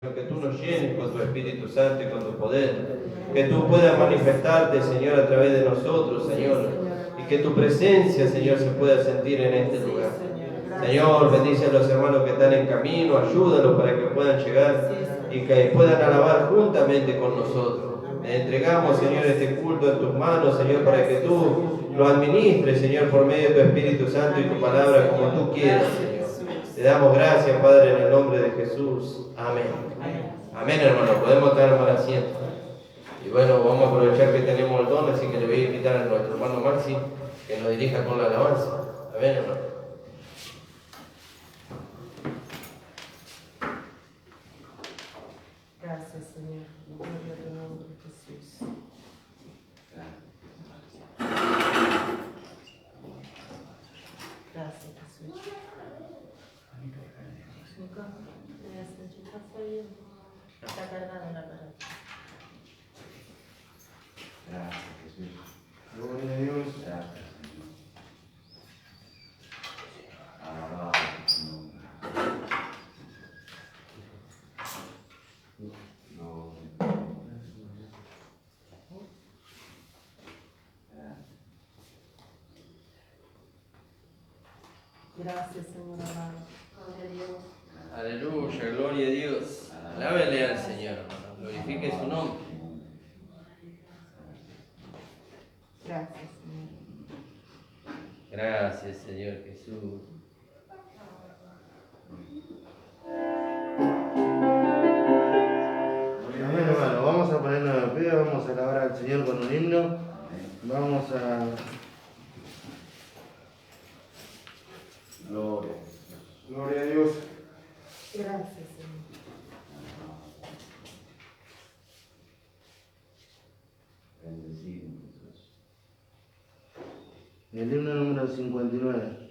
que tú nos llenes con tu Espíritu Santo y con tu poder, que tú puedas manifestarte, Señor, a través de nosotros, Señor, y que tu presencia, Señor, se pueda sentir en este lugar. Señor, bendice a los hermanos que están en camino, ayúdalos para que puedan llegar y que puedan alabar juntamente con nosotros. Le entregamos, Señor, este culto en tus manos, Señor, para que tú lo administres, Señor, por medio de tu Espíritu Santo y tu palabra como tú quieras, Señor. Te damos gracias, Padre, en el nombre de Jesús. Amén. Amén, hermano. Podemos estar mal asiento. Y bueno, vamos a aprovechar que tenemos el don, así que le voy a invitar a nuestro hermano Maxi que nos dirija con la alabanza. Amén, hermano. Gracias, Señor. Gloria a tu nombre, Jesús. Gracias, Jesús. Está cargado la palabra. Gracias, Jesús. Gloria a Dios. Gracias. Alabado tu nombre. Gracias, Señor amado. Gloria a Dios. Aleluya, gloria a Dios. Alábele al Señor, hermano. Glorifique su nombre. Gracias, Señor. Gracias, Señor Jesús. Amén, hermano. Vamos a ponernos de pie, vamos a alabar al Señor con un himno. Vamos a... Gloria. Gloria a Dios. Gracias, Señor. Bendecido, Jesús. El himno número 59.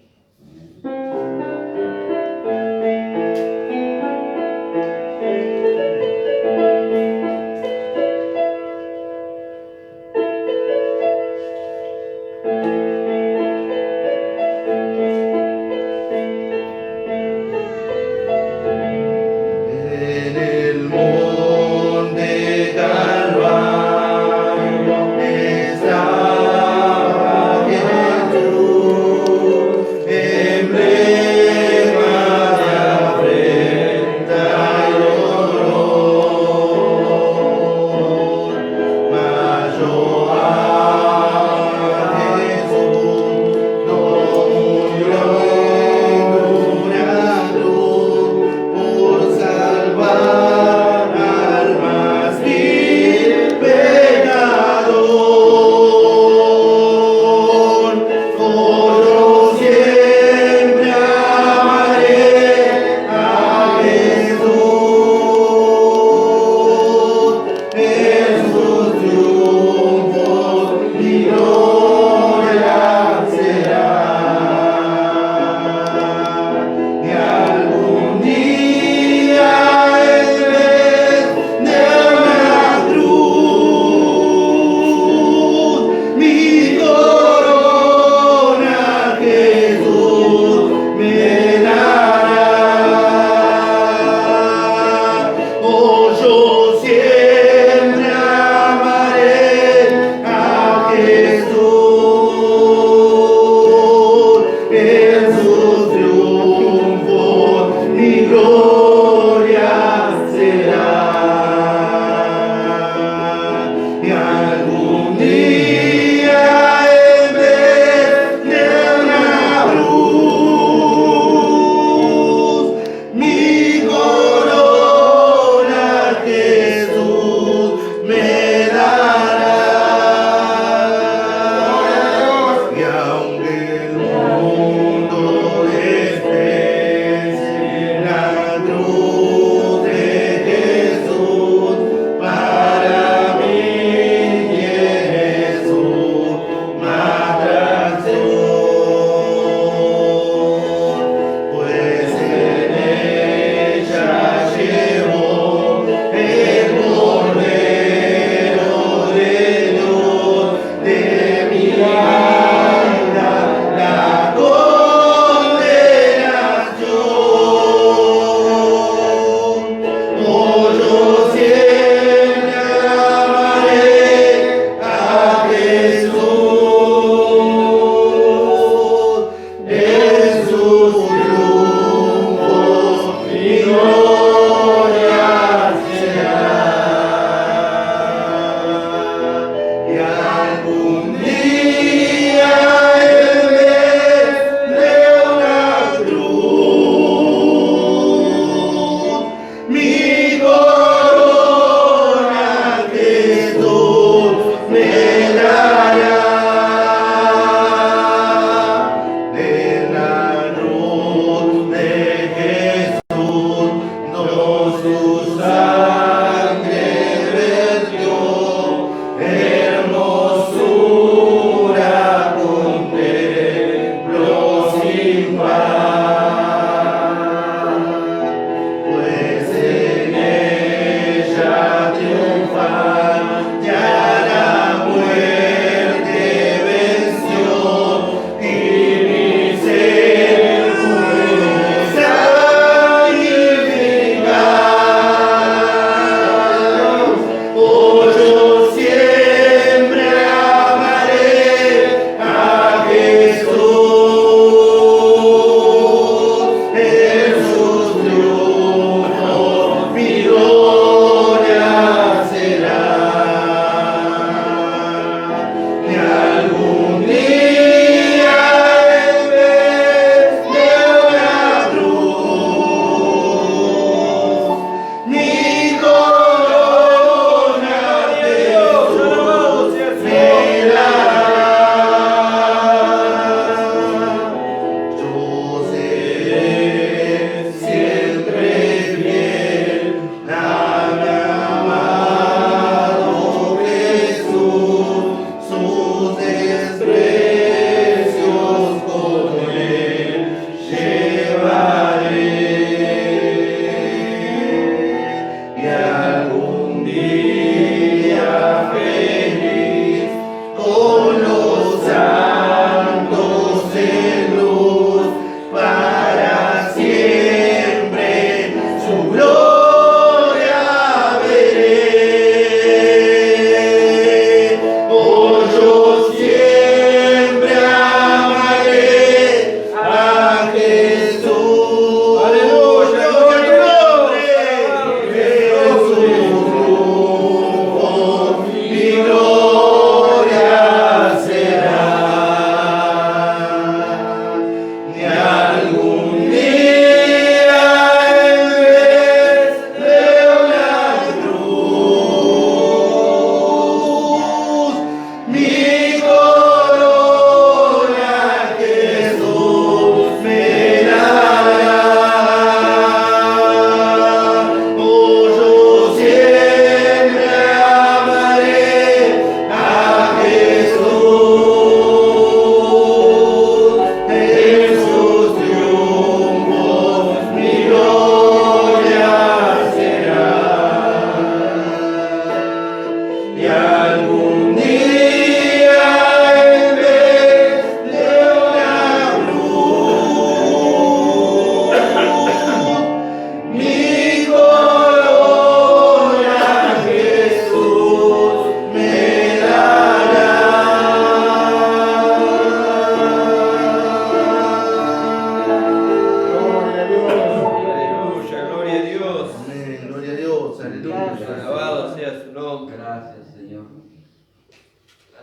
Estaba Jesús.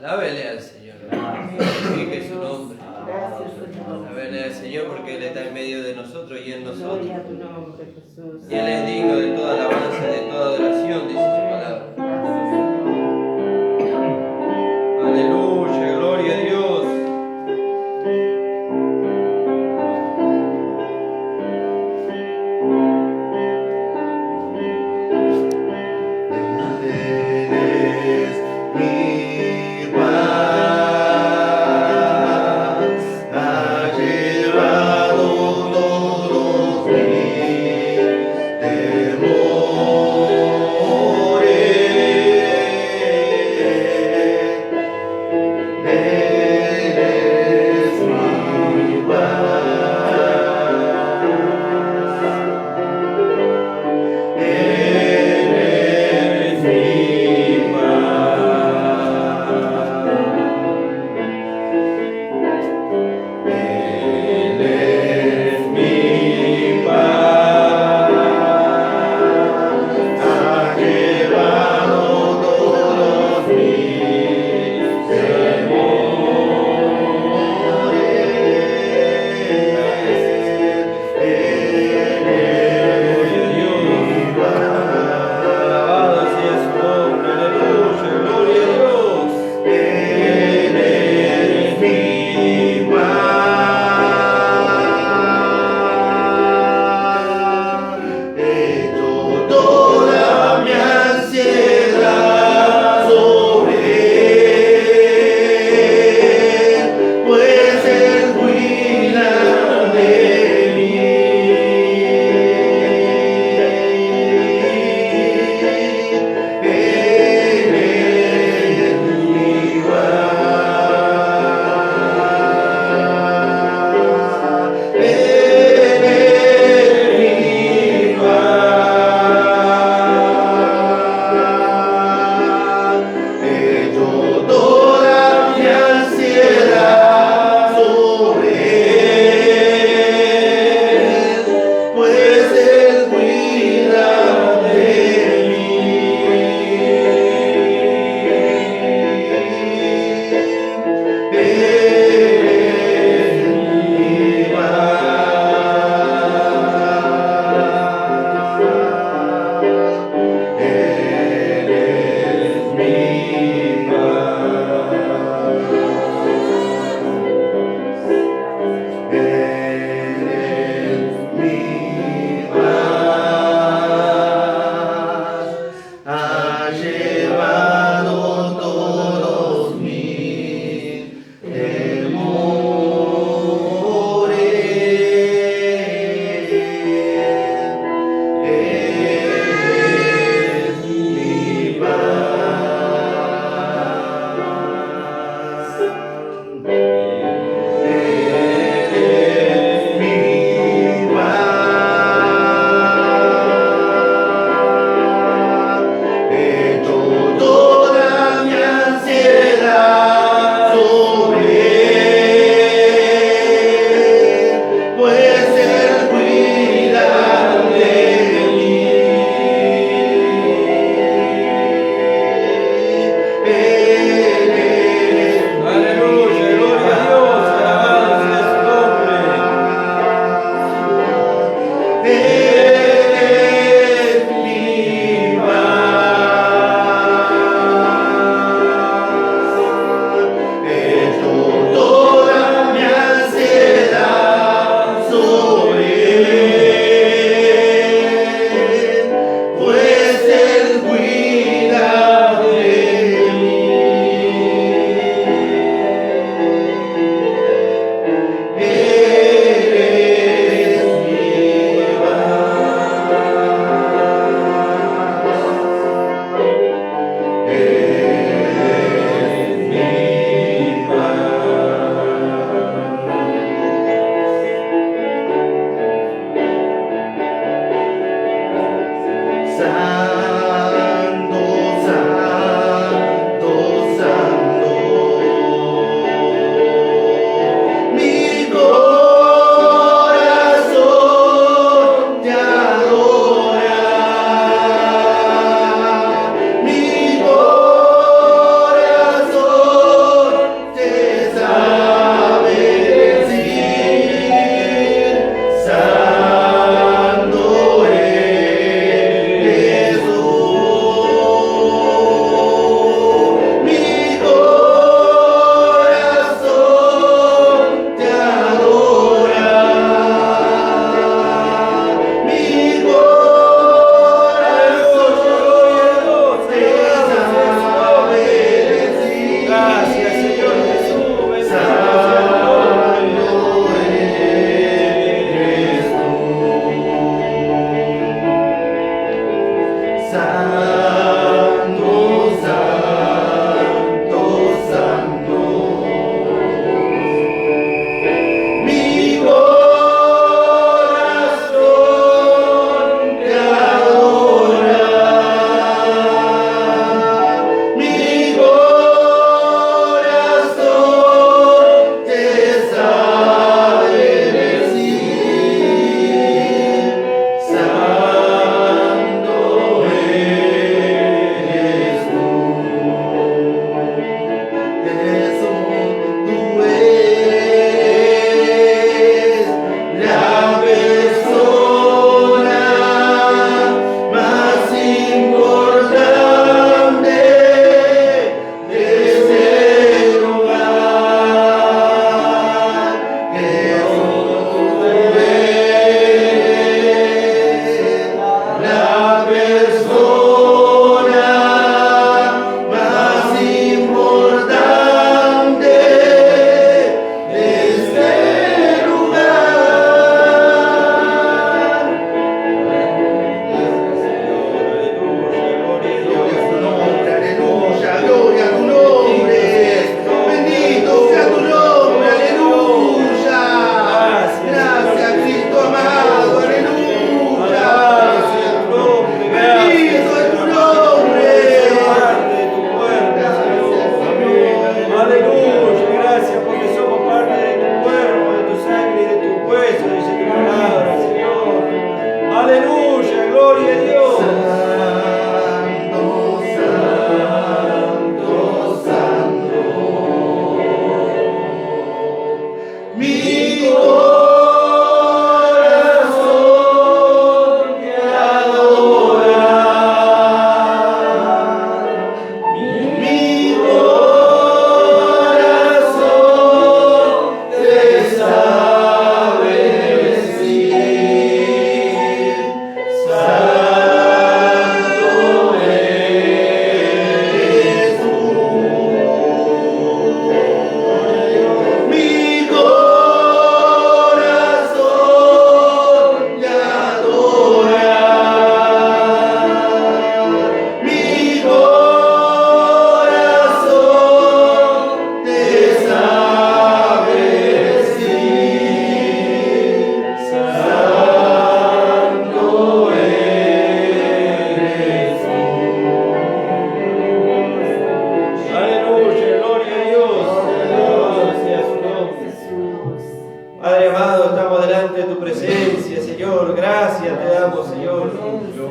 Alábele al Señor. Glorifique su nombre. Gracias, Señor. Alábele al Señor porque Él está en medio de nosotros y en nosotros. Gloria a tu nombre, Jesús. Y Él es digno de toda alabanza y de toda adoración, dice su palabra. Gracias, Señor. Aleluya, gloria a Dios. Eres mi paz, ha llevado todos mis temores.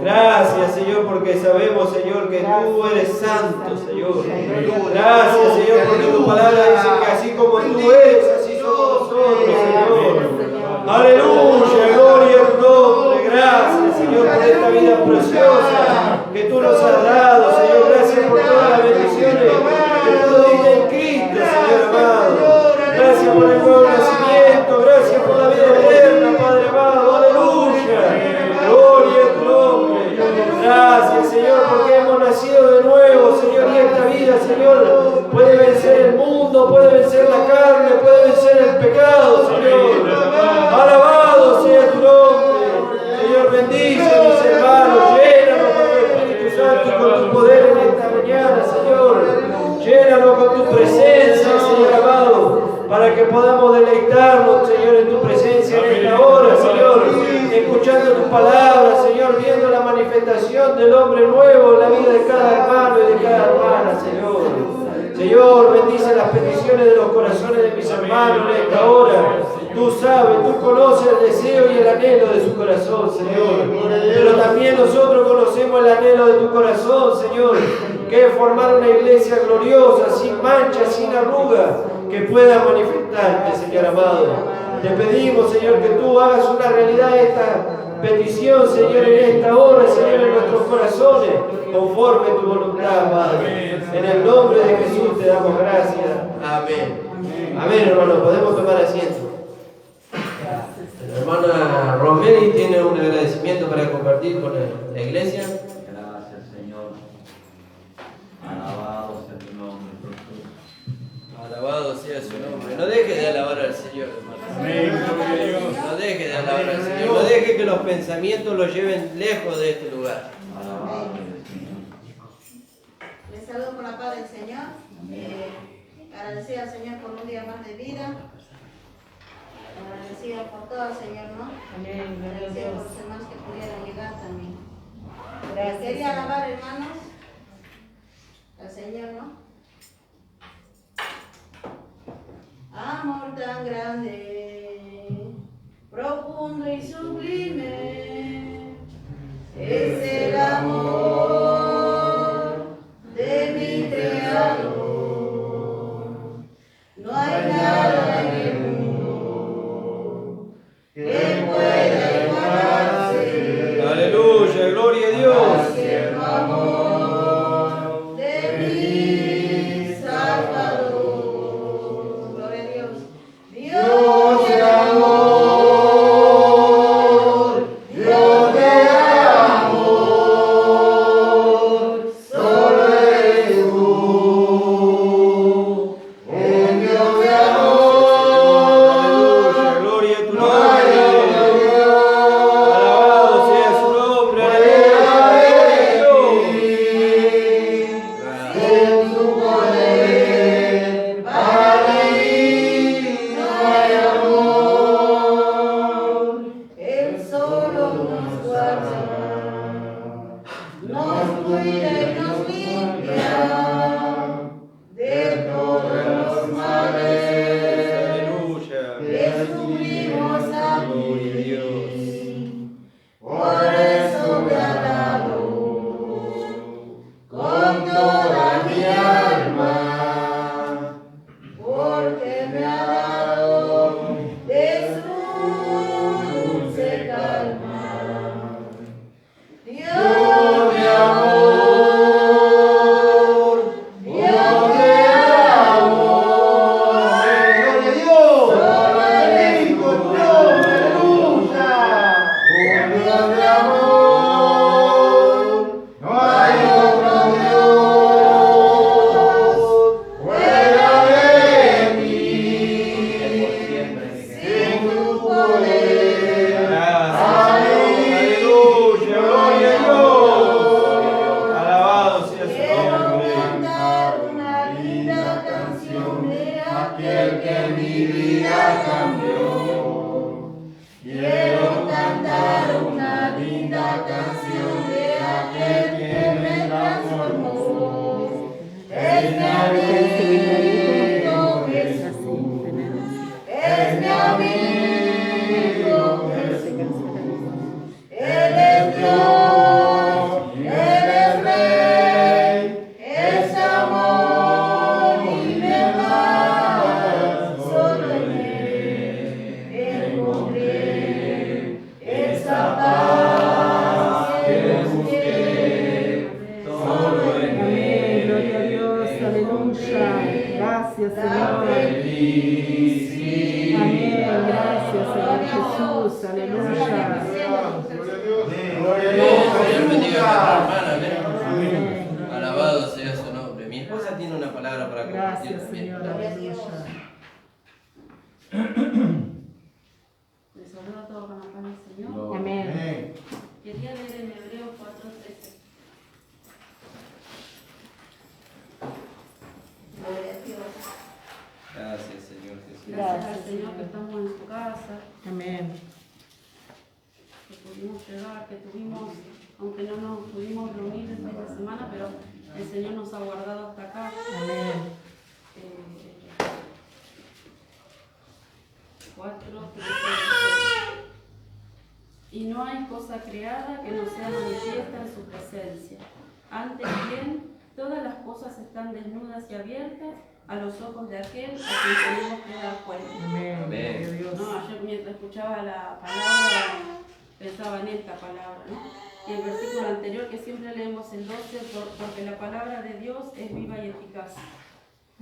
Gracias, Señor, porque sabemos, Señor, que tú eres santo, Señor. Gracias, Señor, porque tu palabra dice que así como tú eres, así somos nosotros, Señor. Aleluya, gloria a tu nombre. Gracias, Señor, por esta vida preciosa que tú nos has dado, Señor. Gracias por todas las bendiciones que tú diste en Cristo, Señor amado. Gracias por el nuevo nacimiento. Gracias por la vida eterna, Padre amado. Aleluya. Gloria a tu nombre. Gracias, Señor, porque hemos nacido de nuevo, Señor, y esta vida, Señor, puede vencer el mundo, puede vencer la carne, puede vencer el pecado, Señor. Alabado sea tu nombre. Señor, bendice a mis hermanos, llénanos con tu Espíritu Santo y con tu poder en esta mañana, Señor. Llénanos con tu presencia, Señor amado, para que podamos deleitarnos, Señor, en tu presencia en esta hora, Señor, escuchando tu palabra, Señor, viendo la manifestación del hombre nuevo en la vida de cada hermano y de cada hermana, Señor. Señor, bendice las peticiones de los corazones de mis hermanos en esta hora. Tú sabes, tú conoces el deseo y el anhelo de su corazón, Señor. Pero también nosotros conocemos el anhelo de tu corazón, Señor, que es formar una iglesia gloriosa, sin mancha, sin arruga, que pueda manifestarte, Señor amado. Te pedimos, Señor, que tú hagas una realidad esta petición, Señor, en esta hora, Señor, en nuestros corazones, conforme a tu voluntad, Padre. En el nombre de Jesús te damos gracias. Amén. Amén, hermano. Podemos tomar asiento. La hermana Romeri tiene un agradecimiento para compartir con la iglesia. Gracias, Señor. Alabado sea tu nombre, Jesús. Alabado sea su nombre. No deje de alabar al Señor, hermano. No deje de alabar al Señor. No deje que los pensamientos lo lleven lejos de este lugar. Alabado sea. saludo con la paz del Señor. Agradecida al Señor por un día más de vida. Agradecida por todo al Señor, ¿no? Amén, gloria a Agradecida por Dios. los hermanos que pudieron llegar también. Gracias, Quería Señor. alabar, hermanos, al Señor, ¿no? Amor tan grande, profundo y sublime, es el amor de mi Creador. No hay nada en el mundo que pueda igualarse. Aleluya, gloria a Dios. Al tierno amor de mi Salvador. Gloria a Dios. Dios de amor, Dios de amor, solo eres tú. El Dios de amor, Aleluya, gloria a tu no hay nombre. otro Dios. Alabado sea su nombre. Aleluya. En su poder, para mí no hay amor. Él solo nos guarda, nos cuida y nos limpia de todos los males Aleluya. que sufrimos aquí. Gloria a Dios. Por eso me alabo con toda mi alma, porque me ha dado de su dulce calma. Dios de amor, Dios de amor, ¡Gloria a Dios! solo eres ¡Bendito tu nombre! ¡Aleluya! un Dios de amor, no hay otro Dios fuera de mí. Por siempre que Sin tu poder, Gracias. Aleluya, gloria a Dios. Alabado sea su quiero nombre. cantar una linda canción de aquel que mi vida cambió. Quiero cantar una linda canción de aquel que me transformó. Es mi amigo Jesús. Es mi amigo Jesús. Él es Dios, Él es Rey, es amor y verdad. Solo en Él encontré esa paz que busqué. Solo en Amén, Él gloria a Dios. Aleluya. Gracias, la Señor. felicidad. Amén, gracias, Señor Jesús. Aleluya. Gloria a Dios Dios. bendiga a nuestra hermana. Amén. Amén. Alabado sea su nombre. Mi esposa tiene una palabra para compartir Gracias, también. Señor. Aleluya. Les saludo a todos con la paz del Señor. Amén. Quería leer en Hebreos 4:13. Gloria a Dios. Gracias, Señor Jesús. Gracias al Señor que estamos en su casa, Amén. que pudimos llegar, que tuvimos, aunque no nos pudimos reunir esta semana, pero el Señor nos ha guardado hasta acá. Amén. 4:13. Y no hay cosa creada que no sea manifiesta en su presencia. Antes bien, todas las cosas están desnudas y abiertas a los ojos de aquel a quien tenemos que dar cuenta. Amén. Amén. Gloria a Dios. No, ayer mientras escuchaba la palabra, pensaba en esta palabra, ¿no? Y el versículo anterior que siempre leemos el 12, porque la palabra de Dios es viva y eficaz,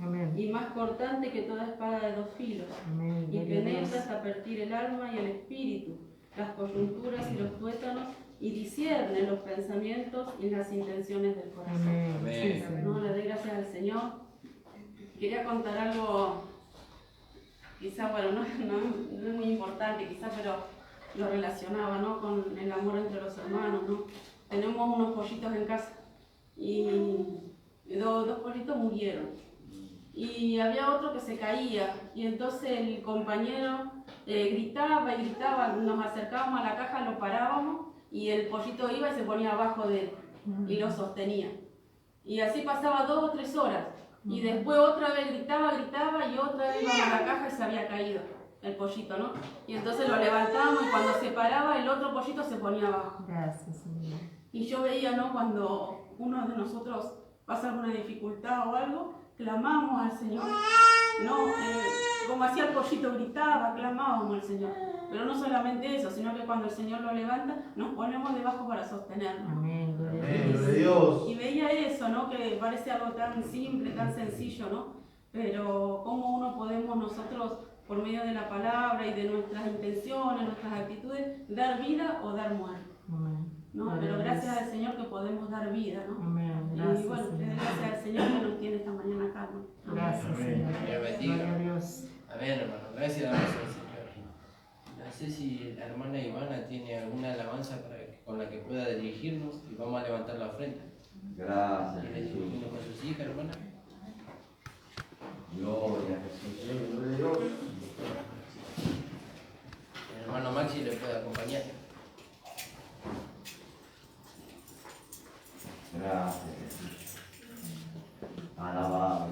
Amén. y más cortante que toda espada de dos filos, Amén. y Gloria a Dios. penetra hasta partir el alma y el espíritu, las coyunturas y los tuétanos, y discierne los pensamientos y las intenciones del corazón. Amén. Amén. Sí, Señor. No, le doy gracias al Señor. Quería contar algo, quizá, bueno, no es muy importante, quizá, pero lo relacionaba, ¿no?, con el amor entre los hermanos, ¿no? Tenemos unos pollitos en casa y dos pollitos murieron. Y había otro que se caía, y entonces el compañero gritaba y gritaba, nos acercábamos a la caja, lo parábamos, y el pollito iba y se ponía abajo de él, y lo sostenía. Y así pasaba 2 o 3 horas, y después otra vez gritaba, y otra vez íbamos a la caja y se había caído el pollito, ¿no? Y entonces lo levantábamos, y cuando se paraba, el otro pollito se ponía abajo. Gracias, Señor. Y yo veía, ¿no? Cuando uno de nosotros pasa alguna dificultad o algo, clamamos al Señor, ¿no? Como hacía el pollito, gritaba, clamábamos al Señor. Pero no solamente eso, sino que cuando el Señor lo levanta, nos ponemos debajo para sostenerlo. Amén, gloria a Amén, Dios. gloria a Dios. Y veía eso, ¿no? Que parece algo tan simple, tan sencillo, ¿no? Pero cómo uno podemos nosotros, por medio de la palabra y de nuestras intenciones, nuestras actitudes, dar vida o dar muerte, Amén. ¿no? Gloria Pero a gracias Dios. al Señor que podemos dar vida, ¿no? Amén. Y Gracias, bueno, Señor. gracias al Señor que nos tiene esta mañana acá, ¿no? Gracias, Señor. Dios bendiga. Gloria a Dios. Amén, hermano. Gracias al Señor. No sé si la hermana Ivana tiene alguna alabanza con la que pueda dirigirnos y vamos a levantar la ofrenda. Gracias, Y le Jesús. dirigimos con sus hijas, hermana. Gloria a Jesús. Amén, gloria a Dios. El hermano Maxi le puede acompañar. Gracias, Jesús. Alabado.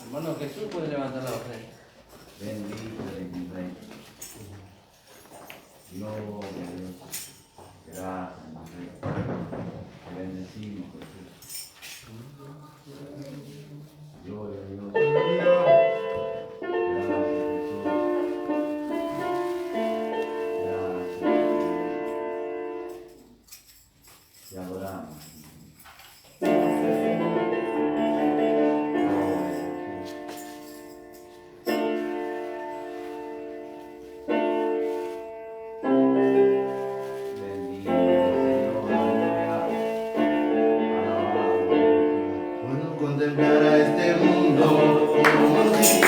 Hermano Jesús puede levantar la ofrenda. Bendito eres mi Rey. Gloria a Dios. Gracias, mi Rey. Te bendecimos, Jesús. Gloria a Dios. Gracias, Jesús. Gracias. Te adoramos. Cuando contemplara este mundo, como si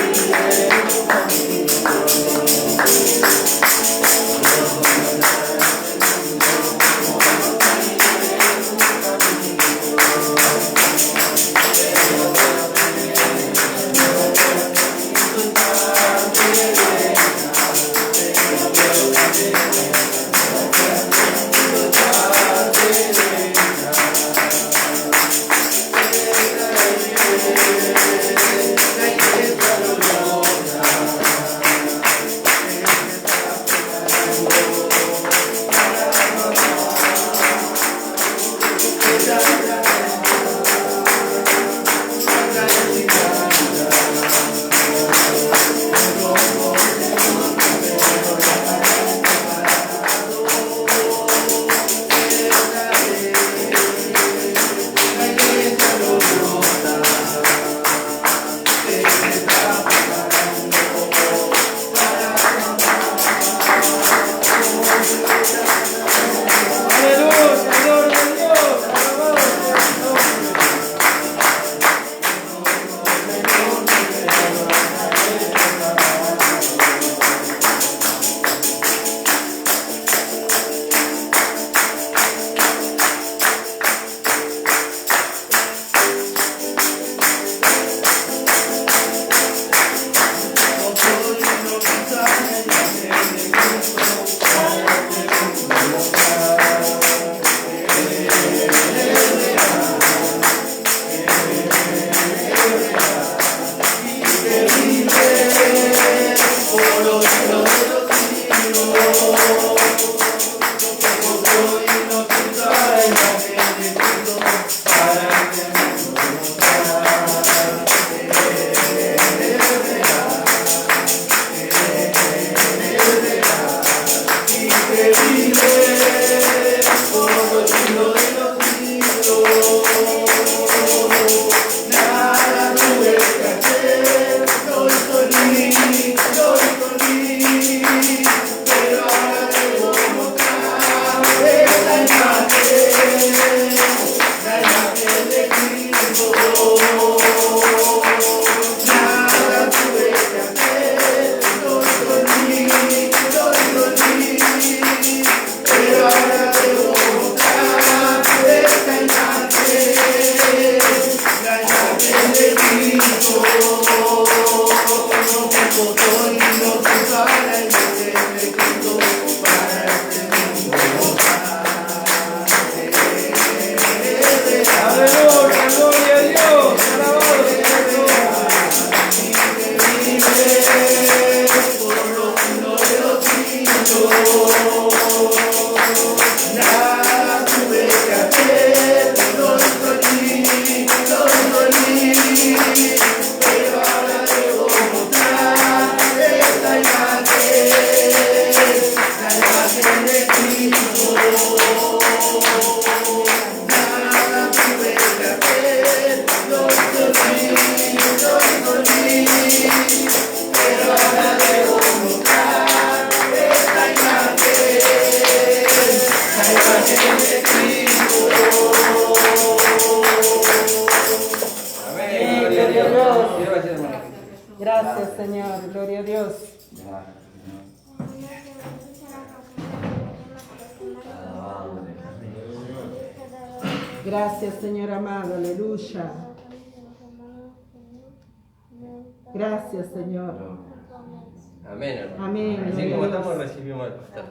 Nada tuve que hacer, lo escondí, pero ahora debo mostrar esta imagen de Cristo. Amén. Gloria a Dios. Gracias, hermano. Gracias, Señor. Gloria a Dios. Gracias, Señor amado. Aleluya. Gracias, Señor. Amén, hermano. Amén. Así Gloria como a Dios. estamos, recibimos al pastor.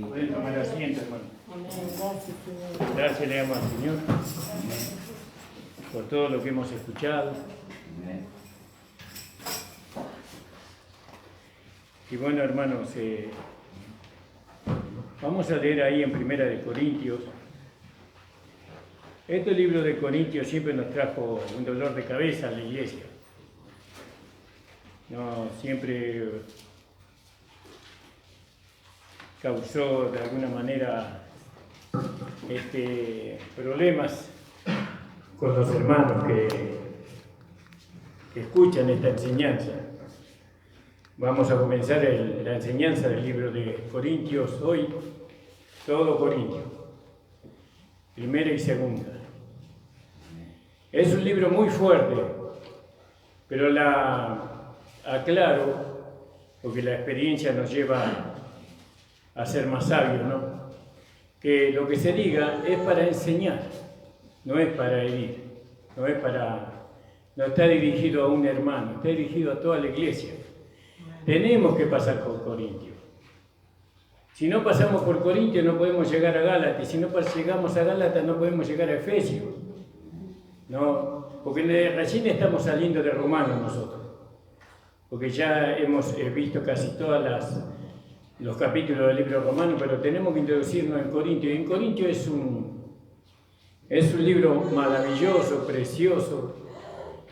Pueden tomar asiento, hermano. Amén. Gracias, Señor. Gracias le damos al Señor por todo lo que hemos escuchado. Y bueno, hermanos, vamos a leer ahí en Primera de Corintios. Este libro de Corintios siempre nos trajo un dolor de cabeza a la iglesia. No, siempre causó de alguna manera problemas con los hermanos que escuchan esta enseñanza. Vamos a comenzar la enseñanza del libro de Corintios hoy, todo Corintios, primera y segunda. Es un libro muy fuerte, pero aclaro, porque la experiencia nos lleva a ser más sabios, ¿no? Que lo que se diga es para enseñar, no es para herir, no está dirigido a un hermano, está dirigido a toda la iglesia. Tenemos que pasar por Corintios. Si no pasamos por Corintios no podemos llegar a Gálatas, y si no llegamos a Gálatas no podemos llegar a Efesios. No, porque recién estamos saliendo de Romanos nosotros, porque ya hemos visto casi todos los capítulos del libro romano, pero tenemos que introducirnos en Corintios. Y en Corintios es un libro maravilloso, precioso,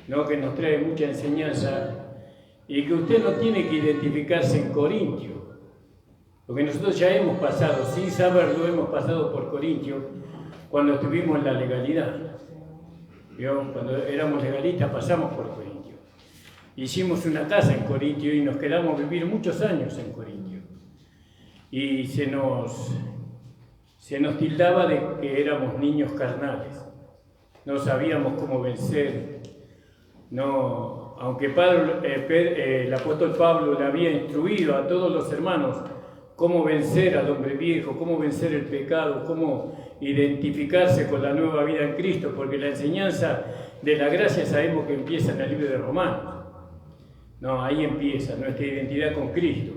¿no? Que nos trae mucha enseñanza, y que usted no tiene que identificarse en Corintios, porque nosotros ya hemos pasado, sin saberlo, hemos pasado por Corintios cuando estuvimos en la legalidad. ¿Vio? Cuando éramos legalistas pasamos por Corintios. Hicimos una casa en Corintios y nos quedamos a vivir muchos años en Corintios. Y se nos tildaba de que éramos niños carnales. No sabíamos cómo vencer. No, aunque el apóstol Pablo le había instruido a todos los hermanos cómo vencer al hombre viejo, cómo vencer el pecado, cómo identificarse con la nueva vida en Cristo, porque la enseñanza de la gracia sabemos que empieza en el libro de Romanos. No, ahí empieza nuestra identidad con Cristo.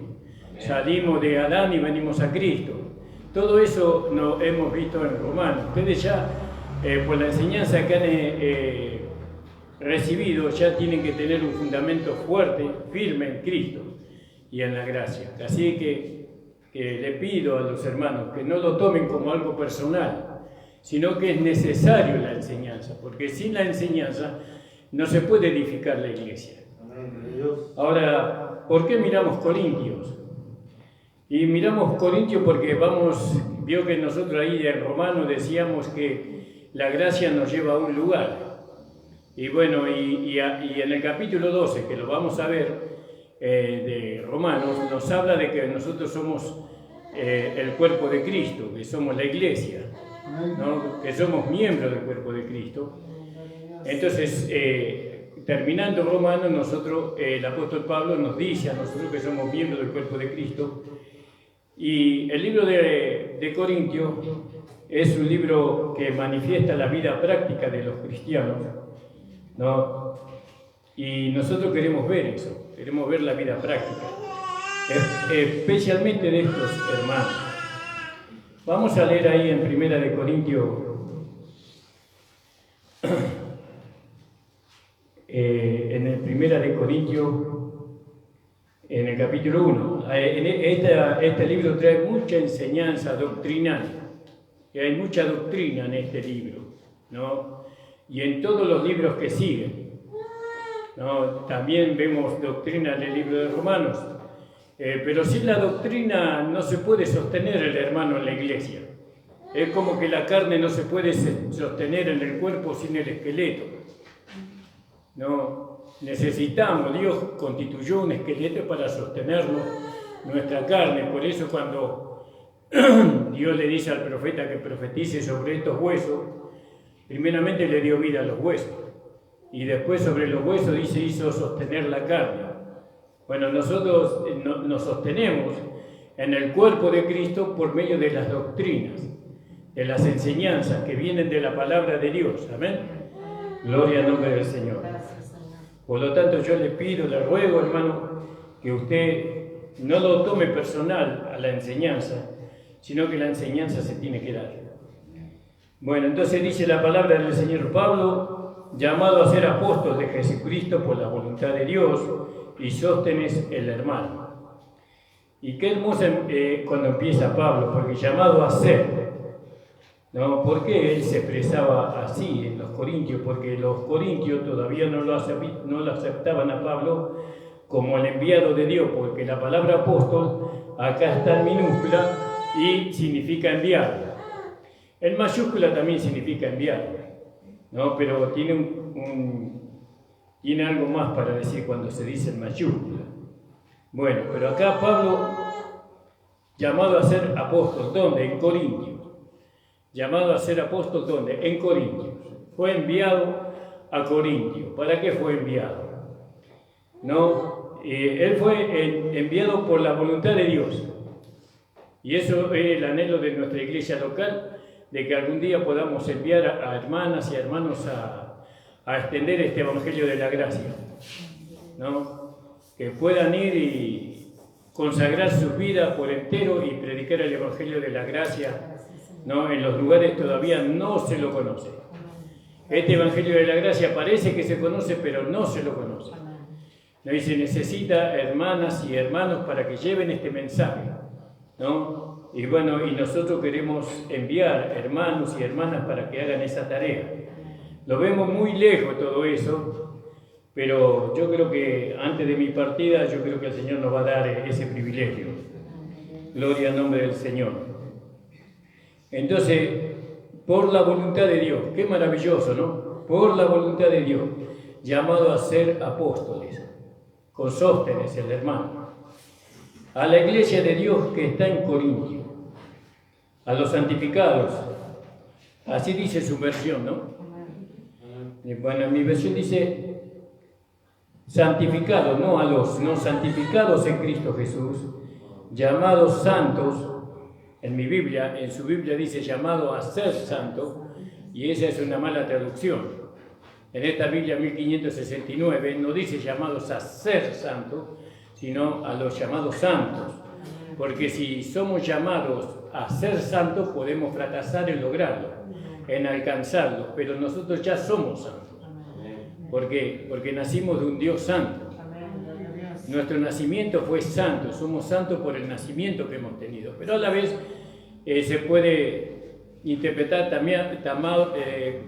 Salimos de Adán y venimos a Cristo. Todo eso lo hemos visto en Romanos. Ustedes ya, por la enseñanza que han recibido, ya tienen que tener un fundamento fuerte, firme en Cristo y en la gracia. Así que le pido a los hermanos que no lo tomen como algo personal, sino que es necesario la enseñanza, porque sin la enseñanza no se puede edificar la iglesia. Ahora, ¿por qué miramos Corintios? Y miramos Corintios porque vio que nosotros ahí en Romanos decíamos que la gracia nos lleva a un lugar. Y bueno, y en el capítulo 12, que lo vamos a ver, de Romanos, nos habla de que nosotros somos el cuerpo de Cristo, que somos la iglesia, ¿no? Que somos miembros del cuerpo de Cristo. Entonces, terminando Romanos, el apóstol Pablo nos dice a nosotros que somos miembros del cuerpo de Cristo. Y el libro de Corintios es un libro que manifiesta la vida práctica de los cristianos, ¿no? Y nosotros queremos ver eso, queremos ver la vida práctica, especialmente de estos hermanos. Vamos a leer ahí en Primera de Corintios, en el Primera de Corintios, en el capítulo 1. Este libro trae mucha enseñanza doctrinal, y hay mucha doctrina en este libro, ¿no? Y en todos los libros que siguen, ¿no? También vemos doctrina en el libro de Romanos, pero sin la doctrina no se puede sostener el hermano en la iglesia. Es como que la carne no se puede sostener en el cuerpo sin el esqueleto. No, necesitamos, Dios constituyó un esqueleto para sostenernos nuestra carne. Por eso cuando Dios le dice al profeta que profetice sobre estos huesos, primeramente le dio vida a los huesos. Y después sobre los huesos dice, hizo sostener la carne. Bueno, nosotros nos sostenemos en el cuerpo de Cristo por medio de las doctrinas, de las enseñanzas que vienen de la palabra de Dios. Amén. Gloria al nombre del Señor. Por lo tanto, yo le pido, le ruego, hermano, que usted no lo tome personal a la enseñanza, sino que la enseñanza se tiene que dar. Bueno, entonces dice la palabra del Señor Pablo, llamado a ser apóstol de Jesucristo por la voluntad de Dios, y Sóstenes el hermano. Y qué hermoso cuando empieza Pablo, porque llamado a ser, ¿no? ¿Por qué él se expresaba así en los Corintios? Porque los Corintios todavía no lo aceptaban a Pablo como el enviado de Dios, porque la palabra apóstol acá está en minúscula y significa enviado. En mayúscula también significa enviado, ¿no? Pero tiene algo más para decir cuando se dice en mayúscula. Bueno, pero acá Pablo, llamado a ser apóstol, ¿dónde? En Corintios. Llamado a ser apóstol, ¿dónde? En Corintios. Fue enviado a Corintios. ¿Para qué fue enviado? No, él fue enviado por la voluntad de Dios. Y eso es el anhelo de nuestra iglesia local, de que algún día podamos enviar a hermanas y hermanos a extender este evangelio de la gracia, ¿no? Que puedan ir y consagrar sus vidas por entero y predicar el evangelio de la gracia, ¿no? En los lugares todavía no se lo conoce. Este evangelio de la gracia parece que se conoce, pero no se lo conoce. ¿No? Y se necesita hermanas y hermanos para que lleven este mensaje, ¿no? Y bueno, y nosotros queremos enviar hermanos y hermanas para que hagan esa tarea. Lo vemos muy lejos todo eso, pero yo creo que antes de mi partida, yo creo que el Señor nos va a dar ese privilegio. Gloria al nombre del Señor. Entonces, por la voluntad de Dios, qué maravilloso, ¿no? Por la voluntad de Dios, llamado a ser apóstoles, con Sóstenes, el hermano, a la iglesia de Dios que está en Corintio, a los santificados, así dice su versión, ¿no? Bueno, en mi versión dice santificados, no a los, no santificados en Cristo Jesús, llamados santos. En mi Biblia, en su Biblia dice llamado a ser santo, y esa es una mala traducción. En esta Biblia 1569 no dice llamados a ser santos, sino a los llamados santos. Porque si somos llamados a ser santos, podemos fracasar en lograrlo, en alcanzarlo, pero nosotros ya somos santos. ¿Por qué? Porque nacimos de un Dios santo. Nuestro nacimiento fue santo, somos santos por el nacimiento que hemos tenido, pero a la vez se puede interpretar también,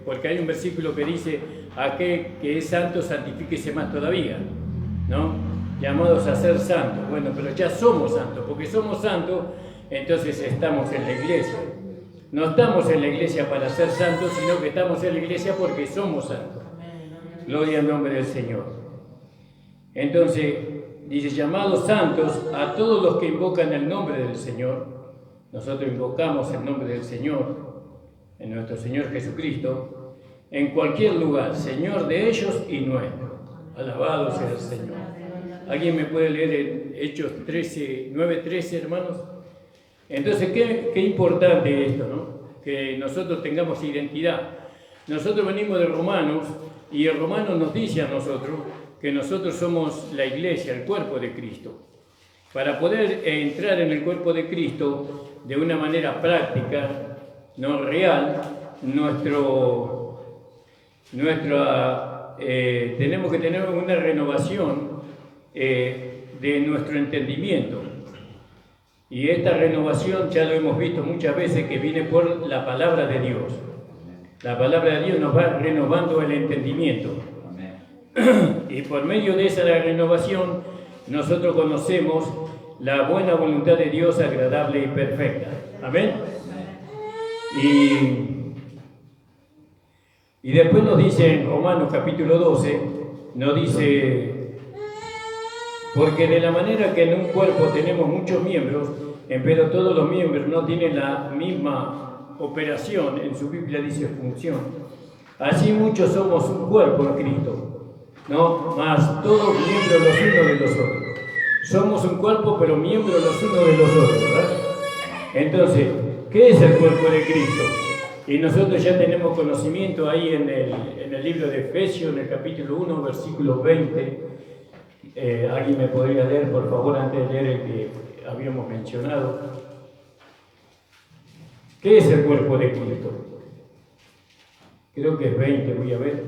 porque hay un versículo que dice: aquel que es santo, santifíquese más todavía, ¿no? Llamados a ser santos. Bueno, pero ya somos santos, porque somos santos, entonces estamos en la iglesia. No estamos en la iglesia para ser santos, sino que estamos en la iglesia porque somos santos. Gloria al nombre del Señor. Entonces, dice, llamados santos a todos los que invocan el nombre del Señor. Nosotros invocamos el nombre del Señor, en nuestro Señor Jesucristo, en cualquier lugar, Señor de ellos y nuestro. Alabado sea el Señor. ¿Alguien me puede leer en Hechos 9:13, hermanos? Entonces, qué importante esto, ¿no? Que nosotros tengamos identidad. Nosotros venimos de Romanos, y el Romano nos dice a nosotros que nosotros somos la iglesia, el cuerpo de Cristo. Para poder entrar en el cuerpo de Cristo de una manera práctica, no real, tenemos que tener una renovación de nuestro entendimiento. Y esta renovación ya lo hemos visto muchas veces, que viene por la palabra de Dios. La palabra de Dios nos va renovando el entendimiento. Y por medio de esa renovación nosotros conocemos la buena voluntad de Dios agradable y perfecta. Amén. Y después nos dice en Romanos capítulo 12, nos dice, porque de la manera que en un cuerpo tenemos muchos miembros, pero todos los miembros no tienen la misma operación, en su Biblia dice función, así muchos somos un cuerpo en Cristo, ¿no? Mas todos miembros los unos de los otros. Somos un cuerpo, pero miembros los unos de los otros, ¿verdad? Entonces, ¿qué es el cuerpo de Cristo? Y nosotros ya tenemos conocimiento ahí en el libro de Efesios, en el capítulo 1, versículo 20. ¿Alguien me podría leer, por favor, antes de leer el que habíamos mencionado? ¿Qué es el cuerpo de Cristo? Creo que es 20, voy a ver.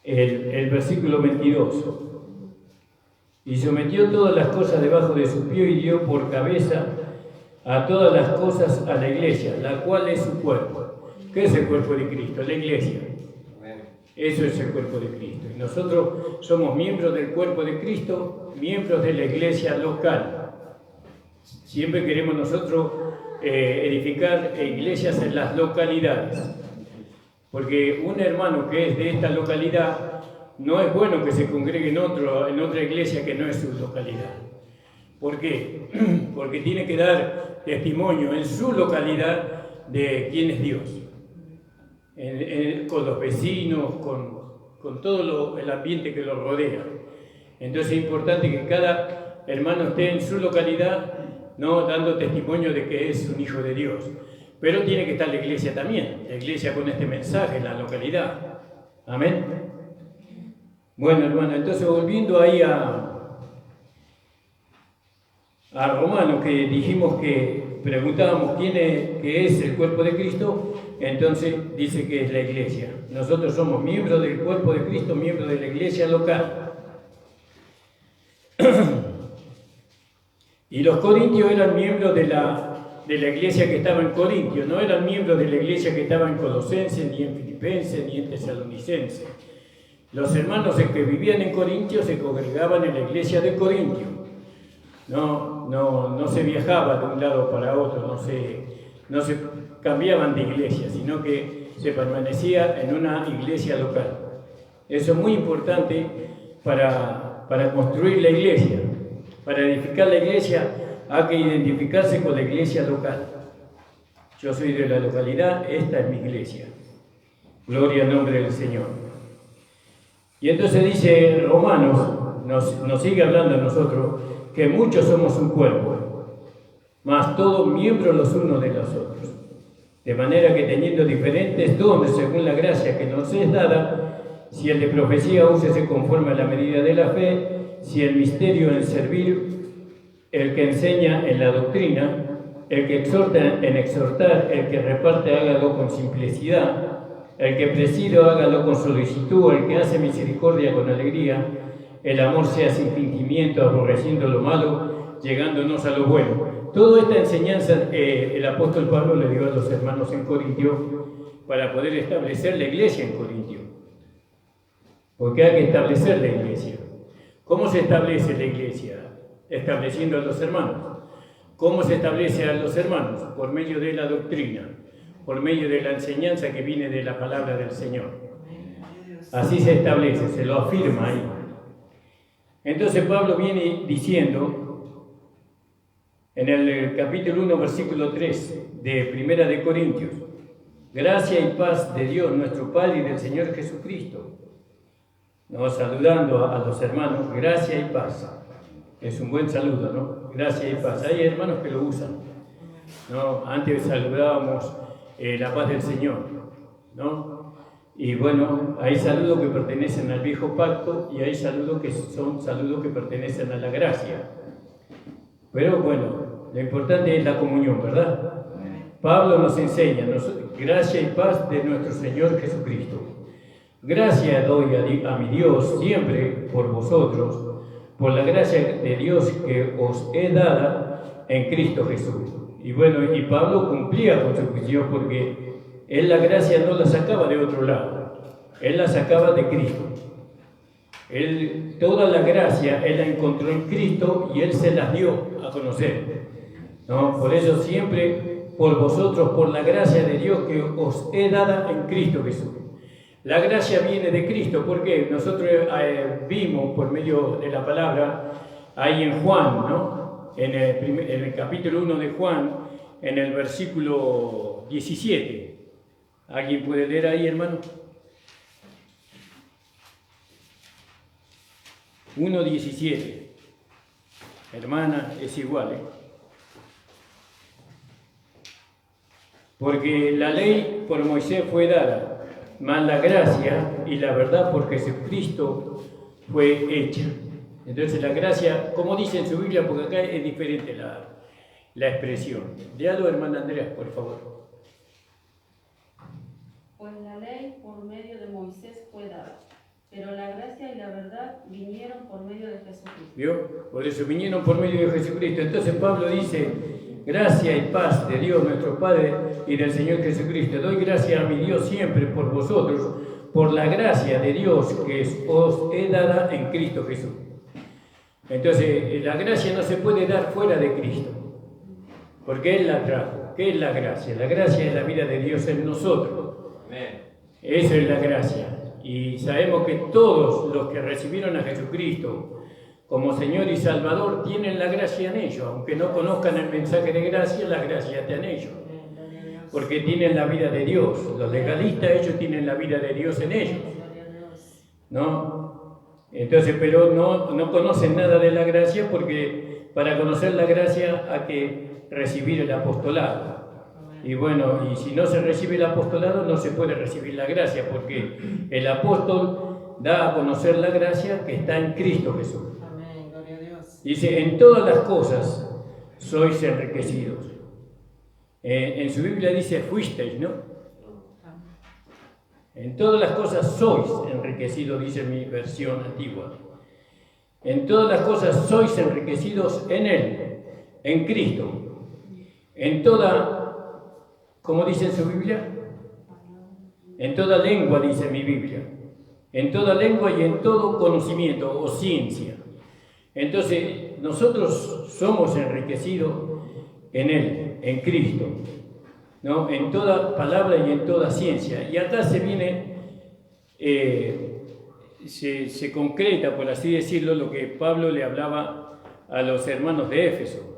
El versículo 22. Y sometió todas las cosas debajo de su pie y dio por cabeza a todas las cosas a la iglesia, la cual es su cuerpo. ¿Qué es el cuerpo de Cristo? La iglesia. Eso es el cuerpo de Cristo. Y nosotros somos miembros del cuerpo de Cristo, miembros de la iglesia local. Siempre queremos nosotros edificar iglesias en las localidades. Porque un hermano que es de esta localidad, no es bueno que se congregue en otra iglesia que no es su localidad. ¿Por qué? Porque tiene que dar testimonio en su localidad de quién es Dios. Con los vecinos, con todo el ambiente que lo rodea. Entonces es importante que cada hermano esté en su localidad, no dando testimonio de que es un hijo de Dios. Pero tiene que estar la iglesia también, la iglesia con este mensaje, la localidad. Amén. Bueno, hermano, entonces volviendo ahí a Romanos, que dijimos que preguntábamos qué es el cuerpo de Cristo, entonces dice que es la iglesia. Nosotros somos miembros del cuerpo de Cristo, miembros de la iglesia local. Y los corintios eran miembros de la iglesia que estaba en Corintio, no eran miembros de la iglesia que estaba en Colosenses, ni en Filipenses, ni en Tesalonicenses. Los hermanos que vivían en Corintio se congregaban en la iglesia de Corintio. No se viajaba de un lado para otro, no se cambiaban de iglesia, sino que se permanecía en una iglesia local. Eso es muy importante para construir la iglesia. Para edificar la iglesia hay que identificarse con la iglesia local. Yo soy de la localidad, esta es mi iglesia. Gloria al nombre del Señor. Y entonces dice Romanos, nos sigue hablando a nosotros, que muchos somos un cuerpo, mas todos miembros los unos de los otros. De manera que teniendo diferentes dones según la gracia que nos es dada, si el de profecía úsese conforme a la medida de la fe, si el misterio en servir, el que enseña en la doctrina, el que exhorta en exhortar, el que reparte hágalo con simplicidad, el que preside hágalo con solicitud, el que hace misericordia con alegría, el amor sea sin fingimiento, aborreciendo lo malo, llegándonos a lo bueno. Toda esta enseñanza el apóstol Pablo le dio a los hermanos en Corintio para poder establecer la iglesia en Corintio. Porque hay que establecer la iglesia. ¿Cómo se establece la iglesia? Estableciendo a los hermanos. ¿Cómo se establece a los hermanos? Por medio de la doctrina, por medio de la enseñanza que viene de la palabra del Señor. Así se establece, se lo afirma ahí. Entonces Pablo viene diciendo en el capítulo 1, versículo 3 de Primera de Corintios: gracia y paz de Dios nuestro Padre y del Señor Jesucristo. Nos saludando a los hermanos, gracia y paz. Es un buen saludo, ¿no? Gracia y paz. Hay hermanos que lo usan, ¿no? Antes saludábamos la paz del Señor, ¿no? Y bueno, hay saludos que pertenecen al viejo pacto y hay saludos que son saludos que pertenecen a la gracia. Pero bueno, lo importante es la comunión, ¿verdad? Pablo nos enseña, gracia y paz de nuestro Señor Jesucristo. Gracias doy a mi Dios siempre por vosotros, por la gracia de Dios que os he dada en Cristo Jesús. Y bueno, y Pablo cumplía con su misión porque él la gracia no la sacaba de otro lado, él la sacaba de Cristo. Toda la gracia Él la encontró en Cristo y Él se las dio a conocer, ¿no? Por eso siempre, por vosotros, por la gracia de Dios que os he dada en Cristo Jesús. La gracia viene de Cristo, porque nosotros vimos por medio de la palabra, ahí en Juan, ¿no? En el capítulo 1 de Juan, en el versículo 17. ¿Alguien puede leer ahí, hermano? 1:17. Hermana, es igual, ¿eh? Porque la ley por Moisés fue dada, mas la gracia y la verdad por Jesucristo fue hecha. Entonces la gracia, como dice en su Biblia, porque acá es diferente la expresión. Léalo, hermana Andrea, por favor. Pues la ley por medio de Moisés fue dada, pero la gracia y la verdad vinieron por medio de Jesucristo. ¿Vio? Por eso vinieron por medio de Jesucristo. Entonces Pablo dice: gracia y paz de Dios nuestro Padre y del Señor Jesucristo. Doy gracias a mi Dios siempre por vosotros, por la gracia de Dios que os he dada en Cristo Jesús. Entonces, la gracia no se puede dar fuera de Cristo, porque Él la trajo. ¿Qué es la gracia? La gracia es la vida de Dios en nosotros. Eso es la gracia. Y sabemos que todos los que recibieron a Jesucristo como Señor y Salvador tienen la gracia en ellos. Aunque no conozcan el mensaje de gracia, la gracia está en ellos, porque tienen la vida de Dios. Los legalistas, ellos tienen la vida de Dios en ellos, ¿no? Entonces, pero no conocen nada de la gracia, porque para conocer la gracia hay que recibir el apostolado. Y bueno, y si no se recibe el apostolado, no se puede recibir la gracia, porque el apóstol da a conocer la gracia que está en Cristo Jesús. Amén, gloria a Dios. Dice: en todas las cosas sois enriquecidos. En su Biblia dice fuisteis, ¿no? En todas las cosas sois enriquecidos, dice mi versión antigua. En todas las cosas sois enriquecidos en Él, en Cristo. En toda, ¿cómo dice en su Biblia? En toda lengua, dice mi Biblia. En toda lengua y en todo conocimiento o ciencia. Entonces, nosotros somos enriquecidos en Él, en Cristo, ¿no? En toda palabra y en toda ciencia. Y acá se viene, se concreta, por así decirlo, lo que Pablo le hablaba a los hermanos de Éfeso.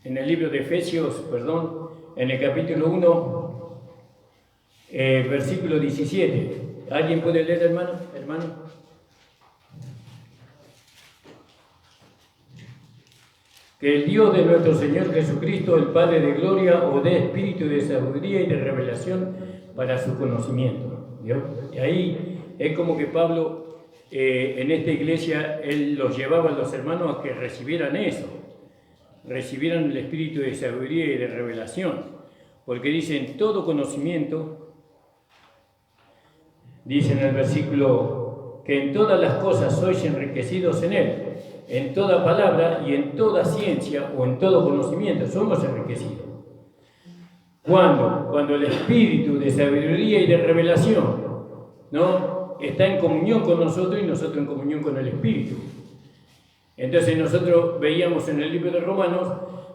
En el libro de Efesios, en el capítulo 1, versículo 17. ¿Alguien puede leer, hermano? Que el Dios de nuestro Señor Jesucristo, el Padre de gloria, os dé espíritu de sabiduría y de revelación para su conocimiento. ¿Vio? Y ahí es como que Pablo, en esta iglesia, él los llevaba a los hermanos a que recibieran eso, recibieran el espíritu de sabiduría y de revelación, porque dicen todo conocimiento, dice en el versículo, que en todas las cosas sois enriquecidos en Él, en toda palabra y en toda ciencia o en todo conocimiento, somos enriquecidos. Cuando el espíritu de sabiduría y de revelación, ¿no?, está en comunión con nosotros y nosotros en comunión con el espíritu. Entonces nosotros veíamos en el libro de Romanos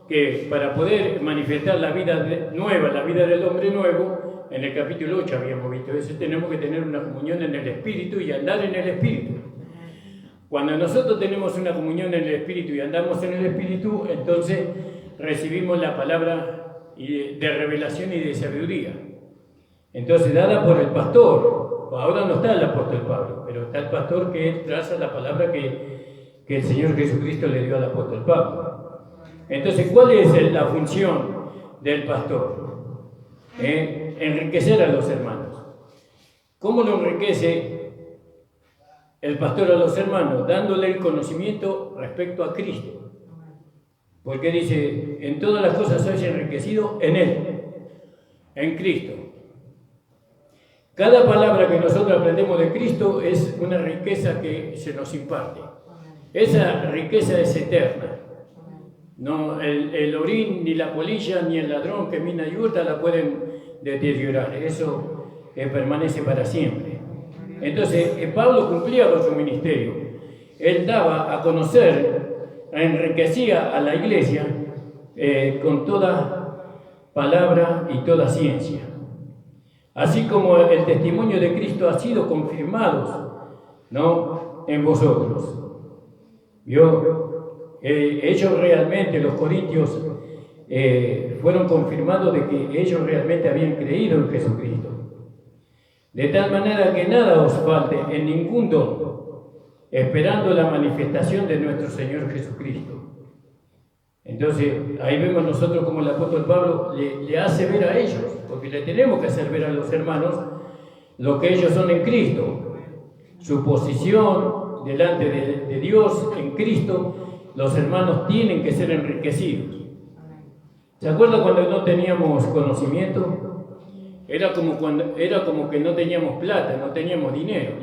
que para poder manifestar la vida nueva, la vida del hombre nuevo, en el capítulo 8 habíamos visto eso, tenemos que tener una comunión en el espíritu y andar en el espíritu. Cuando nosotros tenemos una comunión en el espíritu y andamos en el espíritu, entonces recibimos la palabra de revelación y de sabiduría. Entonces, dada por el pastor, ahora no está el apóstol Pablo, pero está el pastor que traza la palabra que el Señor Jesucristo le dio al apóstol Pablo. Entonces, ¿cuál es la función del pastor? Enriquecer a los hermanos. ¿Cómo lo enriquece el pastor a los hermanos? Dándole el conocimiento respecto a Cristo. Porque dice, en todas las cosas sois enriquecidos en Él, en Cristo. Cada palabra que nosotros aprendemos de Cristo es una riqueza que se nos imparte. Esa riqueza es eterna. No, el orín, ni la polilla, ni el ladrón que mina y hurta la pueden deteriorar. Eso permanece para siempre. Entonces, Pablo cumplía con su ministerio. Él daba a conocer, enriquecía a la iglesia con toda palabra y toda ciencia. Así como el testimonio de Cristo ha sido confirmado, ¿no?, en vosotros. Ellos realmente, los corintios, fueron confirmados de que ellos realmente habían creído en Jesucristo. De tal manera que nada os falte en ningún don, esperando la manifestación de nuestro Señor Jesucristo. Entonces, ahí vemos nosotros como el apóstol Pablo le hace ver a ellos, porque le tenemos que hacer ver a los hermanos lo que ellos son en Cristo, su posición delante de Dios en Cristo. Los hermanos tienen que ser enriquecidos. ¿Se acuerdan cuando no teníamos conocimiento? Era como que no teníamos plata, no teníamos dinero,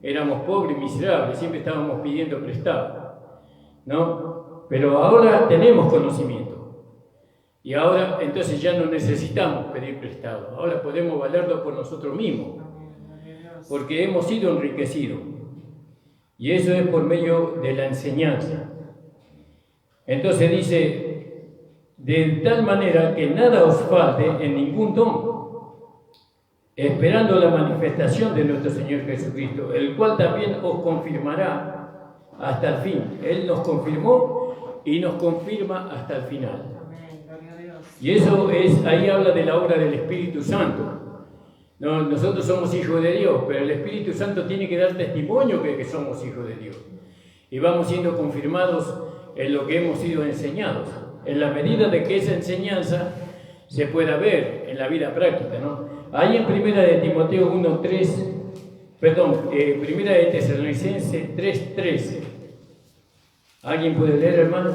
éramos pobres y miserables, siempre estábamos pidiendo prestado, ¿no? Pero ahora tenemos conocimiento y ahora entonces ya no necesitamos pedir prestado, ahora podemos valerlo por nosotros mismos, porque hemos sido enriquecidos, y eso es por medio de la enseñanza. Entonces dice, de tal manera que nada os falte en ningún don, esperando la manifestación de nuestro Señor Jesucristo, el cual también os confirmará hasta el fin. Él nos confirmó y nos confirma hasta el final. Y eso es, ahí habla de la obra del Espíritu Santo. No, nosotros somos hijos de Dios, pero el Espíritu Santo tiene que dar testimonio que somos hijos de Dios. Y vamos siendo confirmados en lo que hemos sido enseñados, en la medida de que esa enseñanza se pueda ver en la vida práctica, ¿no? Ahí en Primera de Timoteo 1:3, Primera de Tesalonicenses 3:13. ¿Alguien puede leer, hermano?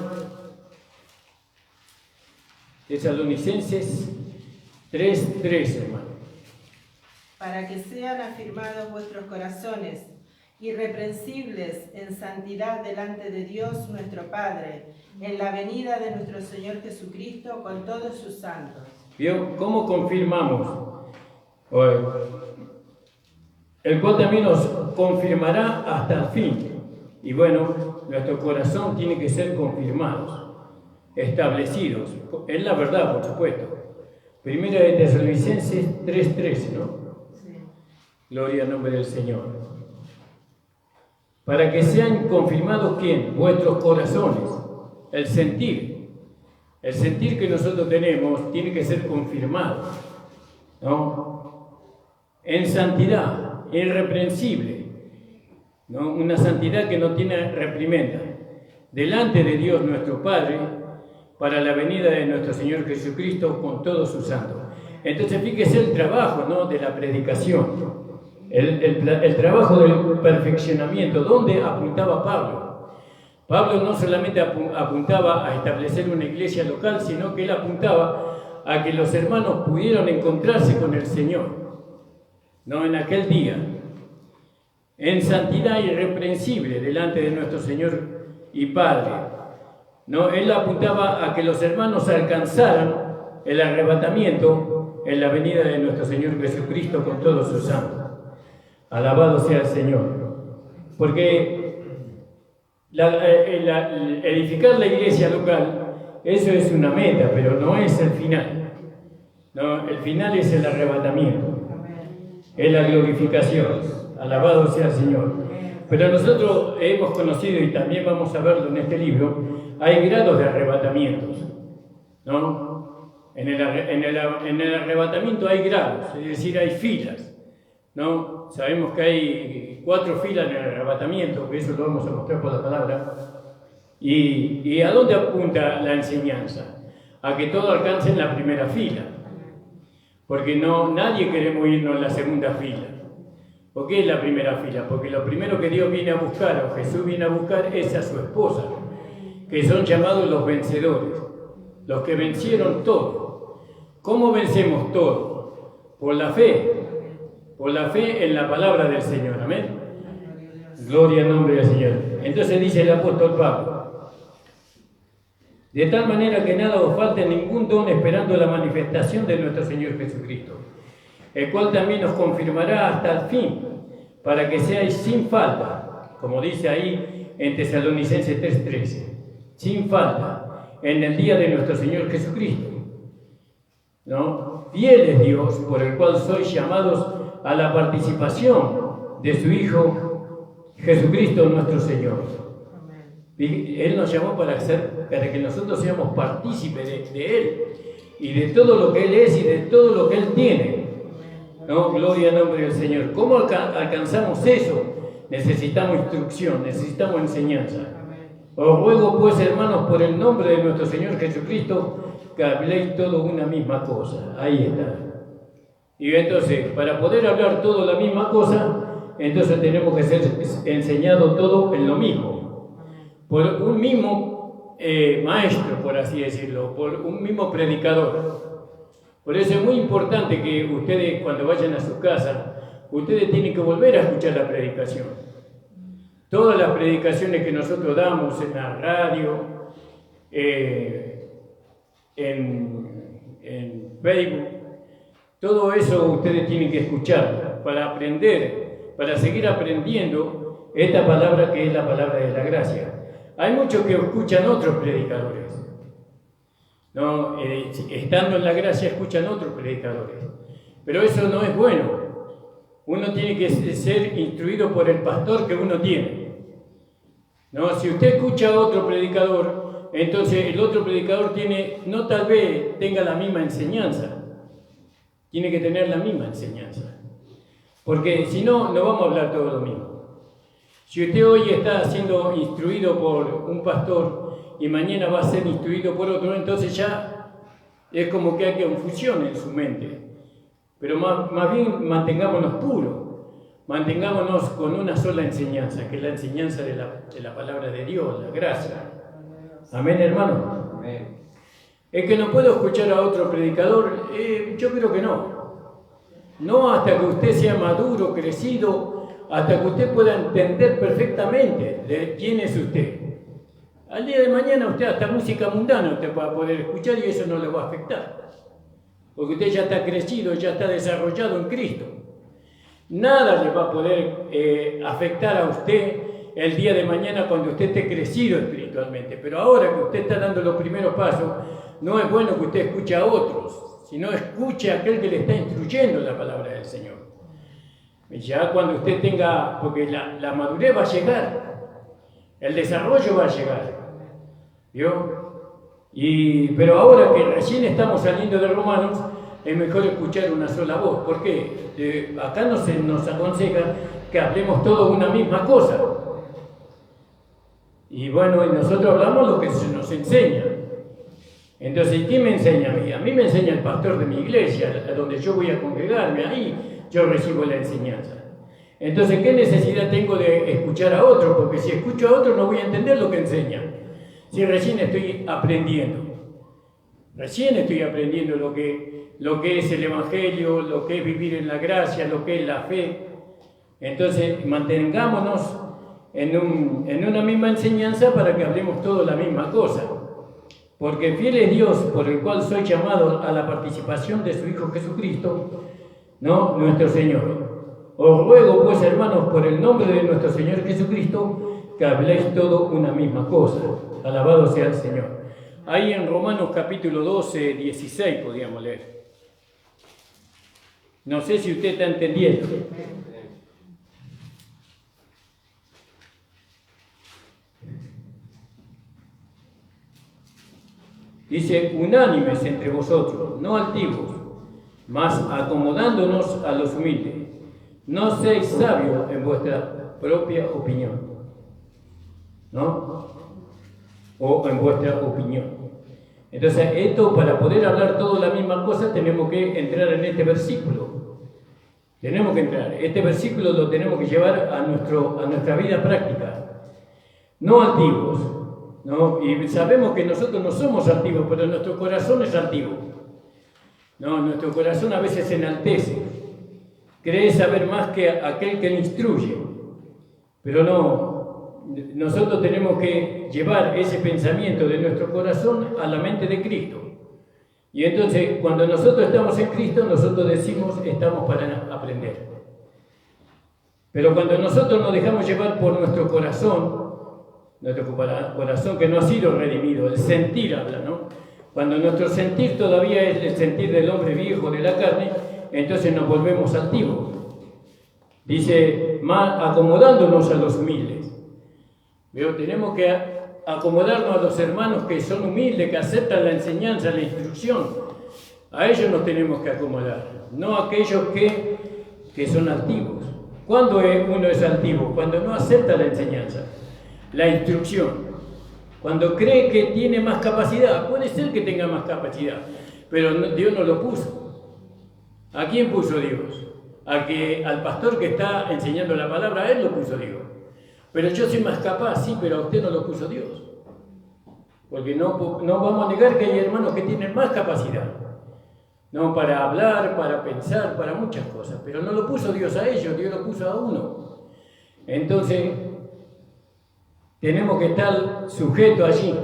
Tesalonicenses 3:13, hermano. Para que sean afirmados vuestros corazones, irreprensibles en santidad delante de Dios nuestro Padre, en la venida de nuestro Señor Jesucristo con todos sus santos. ¿Vio? ¿Cómo confirmamos? El cual también nos confirmará hasta el fin. Y bueno, nuestro corazón tiene que ser confirmados, establecidos, en la verdad, por supuesto. Primera de Tesalonicenses 3:13, ¿no? Sí. Gloria al nombre del Señor. Para que sean confirmados, ¿quién? Vuestros corazones. El sentir que nosotros tenemos tiene que ser confirmado, ¿no? En santidad, irreprensible, ¿no? Una santidad que no tiene reprimenda, delante de Dios nuestro Padre, para la venida de nuestro Señor Jesucristo con todos sus santos. Entonces fíjese el trabajo, ¿no?, de la predicación, el trabajo del perfeccionamiento. ¿Dónde apuntaba Pablo? Pablo no solamente apuntaba a establecer una iglesia local, sino que él apuntaba a que los hermanos pudieran encontrarse con el Señor, ¿no?, en aquel día, en santidad irreprensible delante de nuestro Señor y Padre, ¿no? Él apuntaba a que los hermanos alcanzaran el arrebatamiento en la venida de nuestro Señor Jesucristo con todos sus santos. Alabado sea el Señor. Porque edificar la iglesia local, eso es una meta, pero no es el final. No, el final es el arrebatamiento, es la glorificación. Alabado sea el Señor. Pero nosotros hemos conocido, y también vamos a verlo en este libro, hay grados de arrebatamientos, ¿no? En el arrebatamiento hay grados, es decir, hay filas, ¿no? Sabemos que hay 4 filas en el arrebatamiento, que eso lo vamos a mostrar por la palabra. ¿Y a dónde apunta la enseñanza? A que todos alcancen la primera fila, porque nadie queremos irnos en la segunda fila. ¿Por qué es la primera fila? Porque lo primero que Dios viene a buscar, o Jesús viene a buscar, es a su esposa, que son llamados los vencedores, los que vencieron todo. ¿Cómo vencemos todo? Por la fe en la palabra del Señor, amén. Gloria al nombre del Señor. Entonces dice el apóstol Pablo, de tal manera que nada os falte ningún don, esperando la manifestación de nuestro Señor Jesucristo, el cual también nos confirmará hasta el fin, para que seáis sin falta, como dice ahí en Tesalonicenses 3:13, sin falta, en el día de nuestro Señor Jesucristo. ¿No? Fiel es Dios, por el cual sois llamados a la participación de su Hijo Jesucristo nuestro Señor. Él nos llamó para que nosotros seamos partícipes de Él y de todo lo que Él es y de todo lo que Él tiene. ¿No? Gloria al nombre del Señor. ¿Cómo alcanzamos eso? Necesitamos instrucción, necesitamos enseñanza. Os ruego pues, hermanos, por el nombre de nuestro Señor Jesucristo, que habléis todo una misma cosa. Ahí está. Y entonces, para poder hablar todo la misma cosa, entonces tenemos que ser enseñados todo en lo mismo. Por un mismo maestro, por así decirlo, por un mismo predicador. Por eso es muy importante que ustedes, cuando vayan a su casa, ustedes tienen que volver a escuchar la predicación. Todas las predicaciones que nosotros damos en la radio, en Facebook, todo eso ustedes tienen que escuchar para aprender, para seguir aprendiendo esta palabra que es la palabra de la gracia. Hay muchos que escuchan otros predicadores, ¿no? Estando en la gracia escuchan otros predicadores, pero eso no es bueno. Uno tiene que ser instruido por el pastor que uno tiene, ¿no? Si usted escucha a otro predicador, entonces el otro predicador no tal vez tenga la misma enseñanza, tiene que tener la misma enseñanza, porque si no, no vamos a hablar todo lo mismo. Si usted hoy está siendo instruido por un pastor y mañana va a ser instruido por otro, entonces ya es como que hay confusión en su mente. Pero más bien mantengámonos puros, mantengámonos con una sola enseñanza, que es la enseñanza de la palabra de Dios, la gracia. Amén, hermano. Amén. ¿Es que no puedo escuchar a otro predicador? Yo creo que no. No hasta que usted sea maduro, crecido, hasta que usted pueda entender perfectamente de quién es usted. Al día de mañana usted hasta música mundana usted va a poder escuchar y eso no le va a afectar. Porque usted ya está crecido, ya está desarrollado en Cristo. Nada le va a poder afectar a usted el día de mañana cuando usted esté crecido espiritualmente. Pero ahora que usted está dando los primeros pasos, no es bueno que usted escuche a otros, sino escuche a aquel que le está instruyendo la palabra del Señor. Ya cuando usted tenga, porque la madurez va a llegar, el desarrollo va a llegar, ¿vio? Pero ahora que recién estamos saliendo de Romanos, es mejor escuchar una sola voz. ¿Por qué? Acá nos aconseja que hablemos todos una misma cosa. Y bueno, y nosotros hablamos lo que se nos enseña. Entonces, ¿quién me enseña a mí? A mí me enseña el pastor de mi iglesia, a donde yo voy a congregarme, ahí yo recibo la enseñanza. Entonces, ¿qué necesidad tengo de escuchar a otro? Porque si escucho a otro no voy a entender lo que enseña. Si recién estoy aprendiendo. Recién estoy aprendiendo lo que es el Evangelio, lo que es vivir en la gracia, lo que es la fe. Entonces, mantengámonos en una misma enseñanza para que hablemos todos la misma cosa. Porque fiel es Dios, por el cual soy llamado a la participación de su Hijo Jesucristo, ¿no? Nuestro Señor. Os ruego, pues, hermanos, por el nombre de nuestro Señor Jesucristo, que habléis todo una misma cosa. Alabado sea el Señor. Ahí en Romanos capítulo 12, 16 podríamos leer. No sé si usted está entendiendo. Dice, unánimes entre vosotros, no altivos, mas acomodándonos a los humildes. No seáis sabios en vuestra propia opinión, ¿no? O en vuestra opinión. Entonces, esto, para poder hablar toda la misma cosa, tenemos que entrar en este versículo. Tenemos que entrar. Este versículo lo tenemos que llevar a nuestra vida práctica. No altivos, ¿no? Y sabemos que nosotros no somos altivos, pero nuestro corazón es altivo. No, nuestro corazón a veces se enaltece. Cree saber más que aquel que le instruye. Pero no, nosotros tenemos que llevar ese pensamiento de nuestro corazón a la mente de Cristo. Y entonces, cuando nosotros estamos en Cristo, nosotros decimos, estamos para aprender. Pero cuando nosotros nos dejamos llevar por nuestro corazón que no ha sido redimido, el sentir habla, ¿no? Cuando nuestro sentir todavía es el sentir del hombre viejo, de la carne, entonces nos volvemos altivos. Dice, acomodándonos a los humildes. ¿Veo? Tenemos que acomodarnos a los hermanos que son humildes, que aceptan la enseñanza, la instrucción. A ellos nos tenemos que acomodar, no a aquellos que son altivos. ¿Cuándo uno es altivo? Cuando no acepta la enseñanza, la instrucción. Cuando cree que tiene más capacidad. Puede ser que tenga más capacidad, pero Dios no lo puso. ¿A quién puso Dios? Al pastor que está enseñando la palabra, a él lo puso Dios. Pero yo soy más capaz, sí, pero a usted no lo puso Dios. Porque no vamos a negar que hay hermanos que tienen más capacidad. No, para hablar, para pensar, para muchas cosas. Pero no lo puso Dios a ellos, Dios lo puso a uno. Entonces, tenemos que estar sujetos allí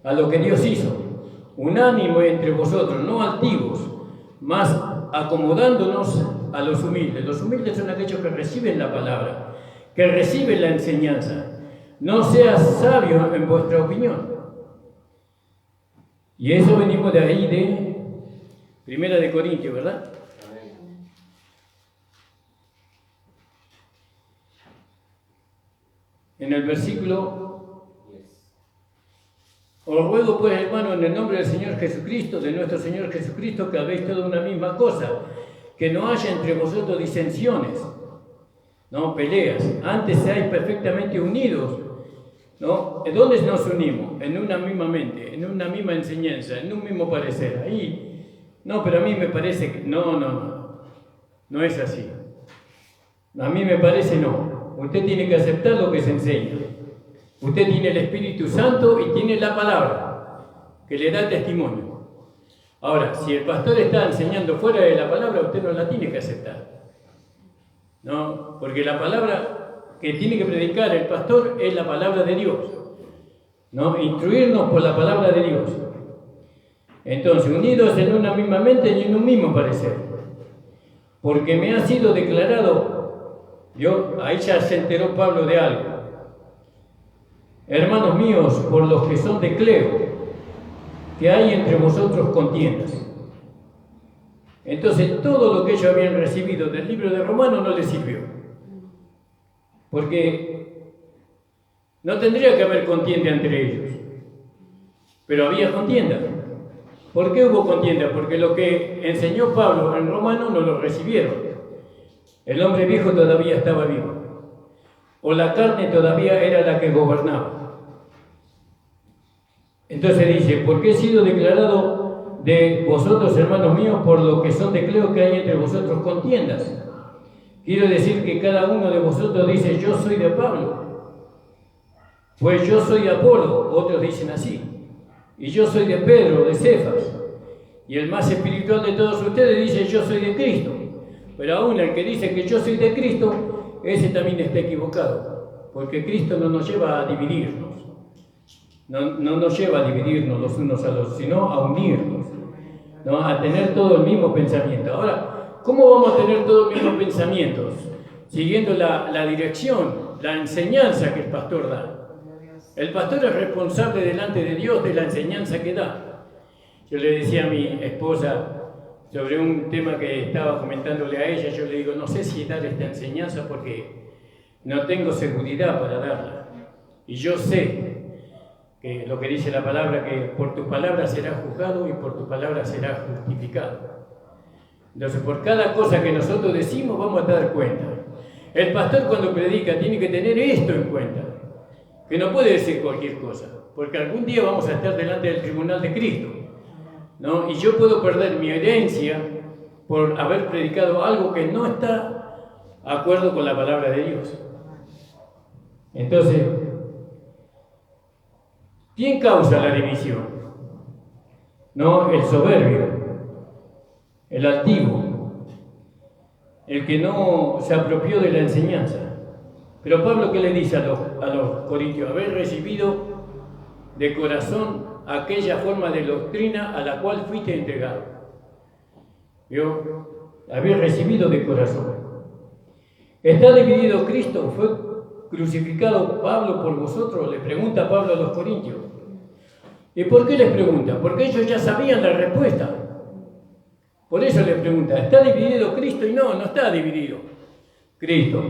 a lo que Dios hizo. Unánime entre vosotros, no altivos, más acomodándonos a los humildes. Los humildes son aquellos que reciben la palabra, que reciben la enseñanza. No seas sabio en vuestra opinión. Y eso venimos de ahí de Primera de Corintios, ¿verdad? En el versículo: os ruego pues, hermano, en el nombre del Señor Jesucristo, de nuestro Señor Jesucristo, que habéis toda una misma cosa, que no haya entre vosotros disensiones, no peleas, antes seáis perfectamente unidos, ¿no? ¿En dónde nos unimos? En una misma mente, en una misma enseñanza, en un mismo parecer. Ahí, no, pero a mí me parece que no es así. A mí me parece no. Usted tiene que aceptar lo que se enseña. Usted tiene el Espíritu Santo y tiene la palabra que le da testimonio. Ahora, si el pastor está enseñando fuera de la palabra, usted no la tiene que aceptar. ¿No? Porque la palabra que tiene que predicar el pastor es la palabra de Dios. ¿No? Instruirnos por la palabra de Dios. Entonces, unidos en una misma mente y en un mismo parecer. Porque me ha sido declarado, ahí ya se enteró Pablo de algo. Hermanos míos, por los que son de Cleo, que hay entre vosotros contiendas. Entonces, todo lo que ellos habían recibido del libro de Romanos no les sirvió. Porque no tendría que haber contienda entre ellos. Pero había contienda. ¿Por qué hubo contienda? Porque lo que enseñó Pablo en Romanos no lo recibieron. El hombre viejo todavía estaba vivo. O la carne todavía era la que gobernaba. Entonces dice, porque he sido declarado de vosotros, hermanos míos, por lo que son de Cleo, que hay entre vosotros contiendas. Quiero decir que cada uno de vosotros dice, yo soy de Pablo, pues yo soy de Apolo, otros dicen así, y yo soy de Pedro, de Cefas, y el más espiritual de todos ustedes dice, yo soy de Cristo. Pero aún el que dice que yo soy de Cristo, ese también está equivocado, porque Cristo no nos lleva a dividirnos. No nos lleva a dividirnos los unos a los otros, sino a unirnos, ¿no? A tener todo el mismo pensamiento. Ahora, ¿cómo vamos a tener todos los mismos pensamientos? Siguiendo la dirección, la enseñanza que el pastor da. El pastor es responsable delante de Dios de la enseñanza que da. Yo le decía a mi esposa sobre un tema que estaba comentándole a ella, yo le digo, no sé si dar esta enseñanza porque no tengo seguridad para darla. Y yo sé que lo que dice la palabra, que por tu palabra serás juzgado y por tu palabra serás justificado. Entonces, por cada cosa que nosotros decimos vamos a dar cuenta. El pastor cuando predica tiene que tener esto en cuenta, que no puede decir cualquier cosa, porque algún día vamos a estar delante del tribunal de Cristo, ¿no? Y yo puedo perder mi herencia por haber predicado algo que no está de acuerdo con la palabra de Dios. Entonces, ¿quién causa la división? No, el soberbio, el altivo, el que no se apropió de la enseñanza. Pero Pablo, ¿qué le dice a los corintios? Habéis recibido de corazón aquella forma de doctrina a la cual fuiste entregado. ¿Vio? Habéis recibido de corazón. ¿Está dividido Cristo? ¿Fue crucificado Pablo por vosotros? Le pregunta Pablo a los corintios. ¿Y por qué les pregunta? Porque ellos ya sabían la respuesta. Por eso les pregunta, ¿está dividido Cristo? Y no está dividido Cristo.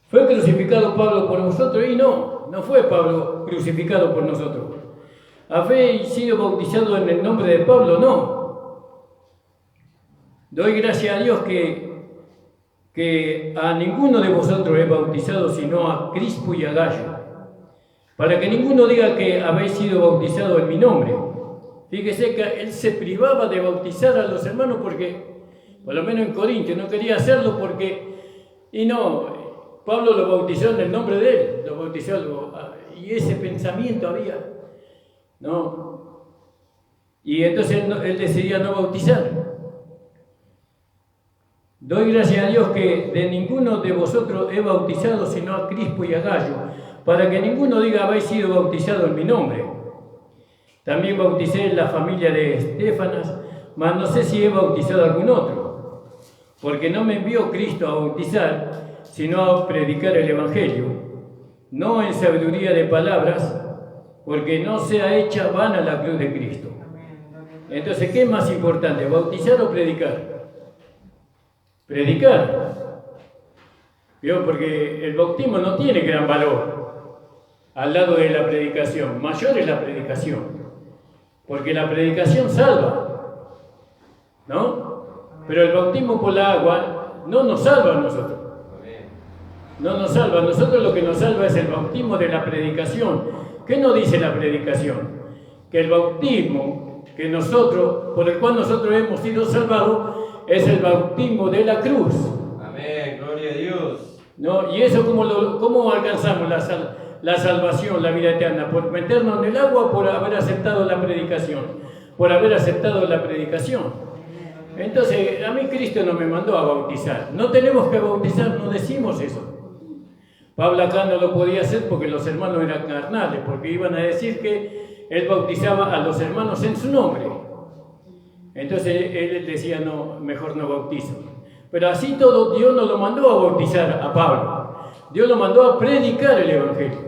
¿Fue crucificado Pablo por vosotros? Y no fue Pablo crucificado por nosotros. ¿Habéis sido bautizado en el nombre de Pablo? No. Doy gracias a Dios que a ninguno de vosotros he bautizado sino a Crispo y a Gallo, para que ninguno diga que habéis sido bautizado en mi nombre. Fíjese que él se privaba de bautizar a los hermanos porque, por lo menos en Corintios, no quería hacerlo Pablo lo bautizó en el nombre de él, lo bautizó y ese pensamiento había, ¿no? Y entonces él decidía no bautizar. Doy gracias a Dios que de ninguno de vosotros he bautizado sino a Crispo y a Gallo, para que ninguno diga habéis sido bautizado en mi nombre. También bauticé en la familia de Estéfanas, mas no sé si he bautizado a algún otro, porque no me envió Cristo a bautizar, sino a predicar el Evangelio, no en sabiduría de palabras, porque no sea hecha vana la cruz de Cristo. Entonces, ¿qué es más importante, bautizar o predicar? Predicar. ¿Vio? Porque el bautismo no tiene gran valor al lado de la predicación. Mayor es la predicación, porque la predicación salva, ¿no? Pero el bautismo por la agua no nos salva a nosotros. No nos salva. A nosotros lo que nos salva es el bautismo de la predicación. ¿Qué nos dice la predicación? Que el bautismo por el cual nosotros hemos sido salvados es el bautismo de la cruz. Amén, gloria a Dios. ¿No? ¿Y eso cómo alcanzamos la salvación, la vida eterna? Por meternos en el agua, por haber aceptado la predicación. Por haber aceptado la predicación. Entonces, a mí Cristo no me mandó a bautizar. No tenemos que bautizar, no decimos eso. Pablo acá no lo podía hacer porque los hermanos eran carnales, porque iban a decir que él bautizaba a los hermanos en su nombre. Entonces él decía, no, mejor no bautizo. Pero así todo, Dios no lo mandó a bautizar a Pablo. Dios lo mandó a predicar el Evangelio.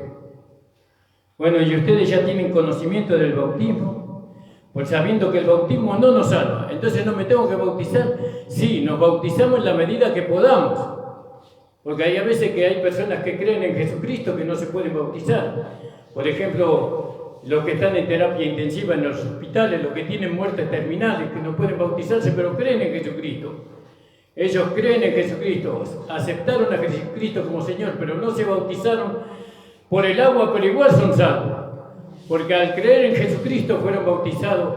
Bueno, y ustedes ya tienen conocimiento del bautismo, pues sabiendo que el bautismo no nos salva. Entonces, ¿no me tengo que bautizar? Sí, nos bautizamos en la medida que podamos. Porque hay a veces que hay personas que creen en Jesucristo que no se pueden bautizar. Por ejemplo, los que están en terapia intensiva en los hospitales, los que tienen muertes terminales, que no pueden bautizarse, pero creen en Jesucristo. Ellos creen en Jesucristo, aceptaron a Jesucristo como Señor, pero no se bautizaron por el agua, pero igual son salvos. Porque al creer en Jesucristo fueron bautizados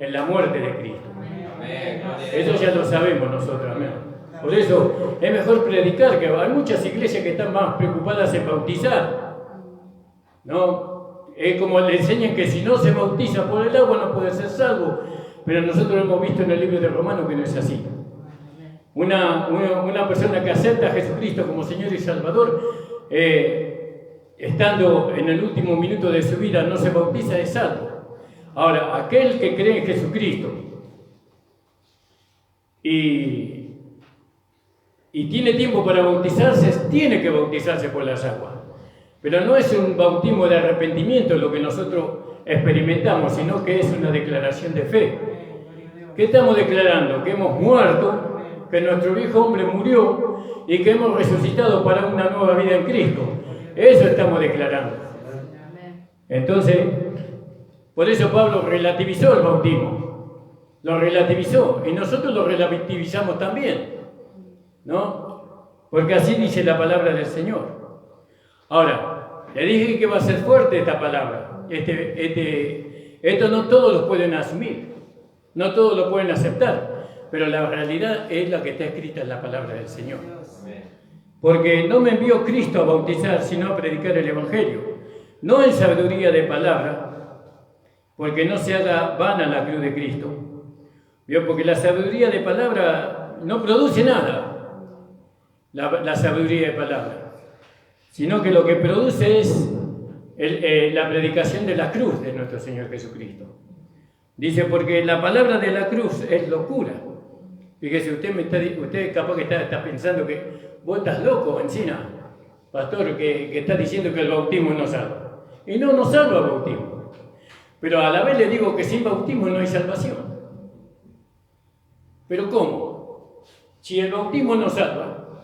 en la muerte de Cristo. Eso ya lo sabemos nosotros, amén. Por eso es mejor predicar, que hay muchas iglesias que están más preocupadas en bautizar, ¿no? Es como le enseñan que si no se bautiza por el agua no puede ser salvo, pero nosotros hemos visto en el libro de Romanos que no es así. Una persona que acepta a Jesucristo como Señor y Salvador, estando en el último minuto de su vida, no se bautiza, es salvo. Ahora, aquel que cree en Jesucristo y tiene tiempo para bautizarse, tiene que bautizarse por las aguas. Pero no es un bautismo de arrepentimiento lo que nosotros experimentamos, sino que es una declaración de fe. ¿Qué estamos declarando? Que hemos muerto, que nuestro viejo hombre murió y que hemos resucitado para una nueva vida en Cristo. Eso estamos declarando. Entonces, por eso Pablo relativizó el bautismo. Lo relativizó y nosotros lo relativizamos también, ¿no? Porque así dice la palabra del Señor. Ahora, le dije que va a ser fuerte esta palabra. Esto no todos lo pueden asumir, no todos lo pueden aceptar, pero la realidad es la que está escrita en la palabra del Señor. Porque no me envió Cristo a bautizar, sino a predicar el Evangelio, no en sabiduría de palabra, porque no se haga vana la cruz de Cristo. ¿Vio? Porque la sabiduría de palabra no produce nada, la sabiduría de palabra, sino que lo que produce es la predicación de la cruz de nuestro Señor Jesucristo. Dice, porque la palabra de la cruz es locura. Fíjese, usted capaz que está pensando que vos estás loco, Encina, pastor, que está diciendo que el bautismo no salva. Y no nos salva el bautismo. Pero a la vez le digo que sin bautismo no hay salvación. ¿Pero cómo? Si el bautismo no salva,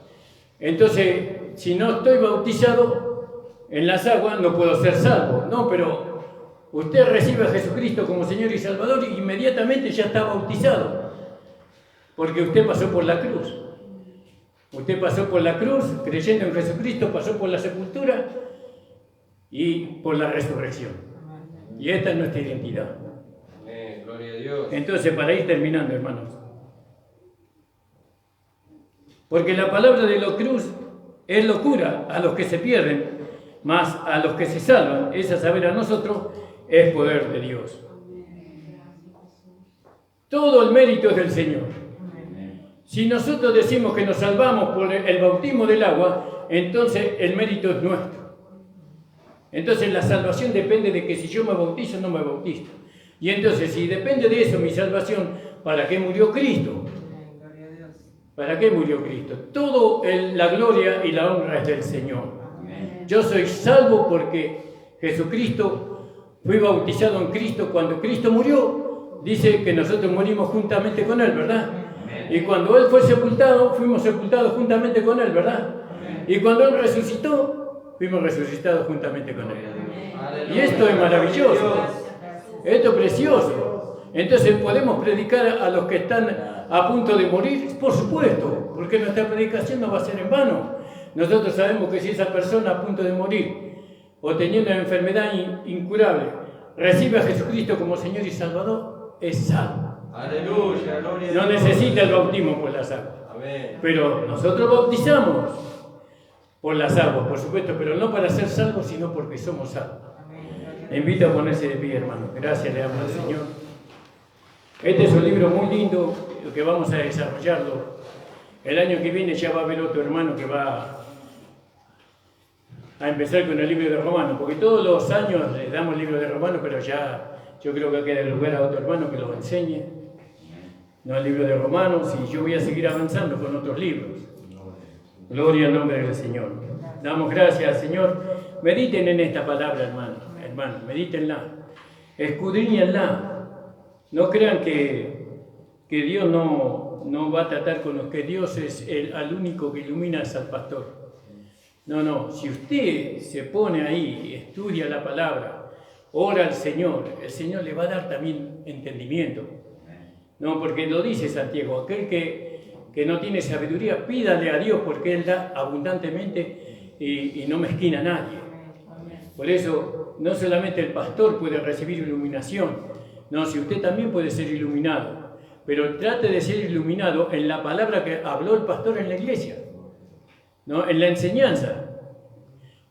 entonces si no estoy bautizado en las aguas no puedo ser salvo. No, pero usted recibe a Jesucristo como Señor y Salvador y inmediatamente ya está bautizado. Porque usted pasó por la cruz. Usted pasó por la cruz, creyendo en Jesucristo, pasó por la sepultura y por la resurrección. Y esta es nuestra identidad. Amén, gloria a Dios. Entonces, para ir terminando, hermanos. Porque la palabra de la cruz es locura a los que se pierden, mas a los que se salvan, es a saber a nosotros, es poder de Dios. Todo el mérito es del Señor. Si nosotros decimos que nos salvamos por el bautismo del agua, entonces el mérito es nuestro. Entonces la salvación depende de que si yo me bautizo o no me bautizo. Y entonces si depende de eso mi salvación, ¿para qué murió Cristo? ¿Para qué murió Cristo? Todo la gloria y la honra es del Señor. Yo soy salvo porque Jesucristo, fui bautizado en Cristo. Cuando Cristo murió, dice que nosotros morimos juntamente con Él, ¿verdad? Y cuando Él fue sepultado, fuimos sepultados juntamente con Él, ¿verdad? Y cuando Él resucitó, fuimos resucitados juntamente con Él. Y esto es maravilloso, esto es precioso. Entonces, ¿podemos predicar a los que están a punto de morir? Por supuesto, porque nuestra predicación no va a ser en vano. Nosotros sabemos que si esa persona a punto de morir o teniendo una enfermedad incurable recibe a Jesucristo como Señor y Salvador, es salvo. Aleluya, gloria a Dios. No necesita el bautismo por las aguas. Amén. Pero nosotros bautizamos por las aguas, por supuesto, pero no para ser salvos, sino porque somos salvos. Le invito a ponerse de pie, hermano. Gracias, le damos al Señor. Este es un libro muy lindo, que vamos a desarrollarlo. El año que viene ya va a haber otro hermano que va a empezar con el libro de Romanos, porque todos los años le damos el libro de Romanos, pero ya yo creo que queda lugar a otro hermano que lo enseñe. No el libro de Romanos, y yo voy a seguir avanzando con otros libros. Gloria al nombre del Señor. Damos gracias al Señor. Mediten en esta palabra, hermano, medítenla. Escudriñenla. No crean que Dios no va a tratar con los que Dios es al único que ilumina es al pastor. No, si usted se pone ahí, estudia la palabra, ora al Señor, el Señor le va a dar también entendimiento. No, porque lo dice Santiago, aquel que no tiene sabiduría, pídale a Dios porque Él da abundantemente y no mezquina a nadie. Por eso, no solamente el pastor puede recibir iluminación, no, si usted también puede ser iluminado, pero trate de ser iluminado en la palabra que habló el pastor en la iglesia, ¿no? En la enseñanza.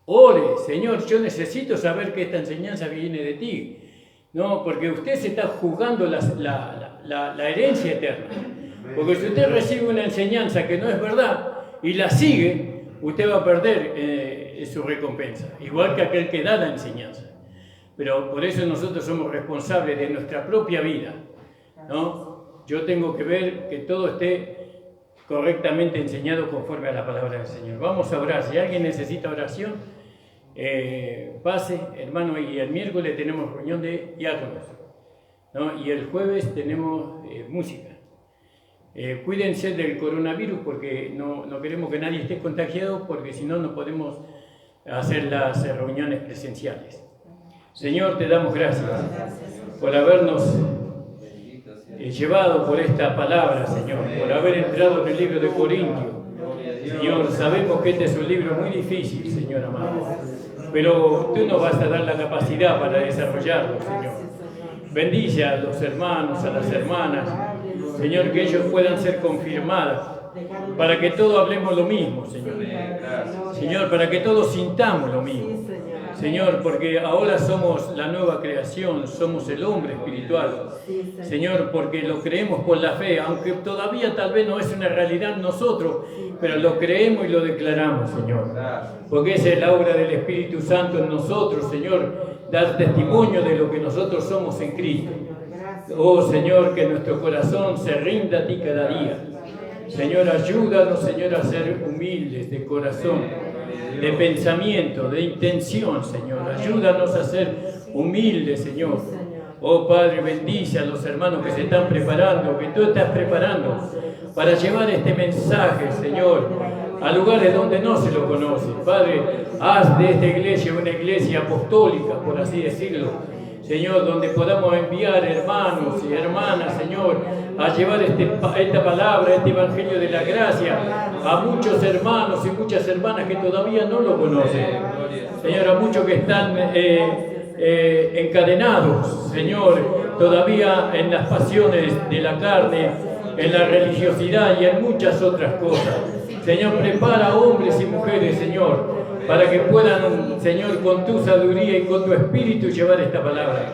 Ore, Señor, yo necesito saber que esta enseñanza viene de ti, ¿no? Porque usted se está jugando la herencia eterna. Porque si usted recibe una enseñanza que no es verdad y la sigue, usted va a perder su recompensa, igual que aquel que da la enseñanza. Pero por eso nosotros somos responsables de nuestra propia vida, ¿no? Yo tengo que ver que todo esté correctamente enseñado conforme a la palabra del Señor. Vamos a orar. Si alguien necesita oración, pase, hermano, y el miércoles tenemos reunión de diáconos, ¿no? Y el jueves tenemos música. Cuídense del coronavirus porque no queremos que nadie esté contagiado, porque si no, no podemos hacer las reuniones presenciales. Señor, te damos gracias por habernos llevado por esta palabra, Señor, por haber entrado en el libro de Corintios. Señor, sabemos que este es un libro muy difícil, Señor amado, pero tú nos vas a dar la capacidad para desarrollarlo, Señor. Bendice a los hermanos, a las hermanas, Señor, que ellos puedan ser confirmadas, para que todos hablemos lo mismo, Señor. Señor, para que todos sintamos lo mismo. Señor, porque ahora somos la nueva creación, somos el hombre espiritual. Señor, porque lo creemos por la fe, aunque todavía tal vez no es una realidad en nosotros, pero lo creemos y lo declaramos, Señor. Porque esa es la obra del Espíritu Santo en nosotros, Señor, dar testimonio de lo que nosotros somos en Cristo. Oh, Señor, que nuestro corazón se rinda a ti cada día. Señor, ayúdanos, Señor, a ser humildes de corazón, de pensamiento, de intención, Señor. Ayúdanos a ser humildes, Señor. Oh Padre, bendice a los hermanos que se están preparando, que tú estás preparando para llevar este mensaje, Señor, a lugares donde no se lo conoce. Padre, haz de esta iglesia una iglesia apostólica, por así decirlo. Señor, donde podamos enviar hermanos y hermanas, Señor, a llevar esta palabra, este evangelio de la gracia a muchos hermanos y muchas hermanas que todavía no lo conocen. Señor, a muchos que están encadenados, Señor, todavía en las pasiones de la carne, en la religiosidad y en muchas otras cosas. Señor, prepara hombres y mujeres, Señor, para que puedan, Señor, con tu sabiduría y con tu espíritu llevar esta palabra.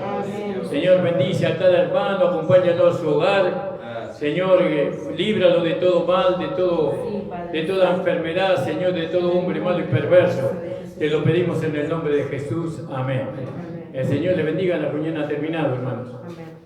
Señor, bendice a cada hermano, acompáñalo a su hogar. Señor, líbralo de todo mal, de toda enfermedad, Señor, de todo hombre malo y perverso. Te lo pedimos en el nombre de Jesús. Amén. El Señor le bendiga. La reunión ha terminado, hermanos. Amén.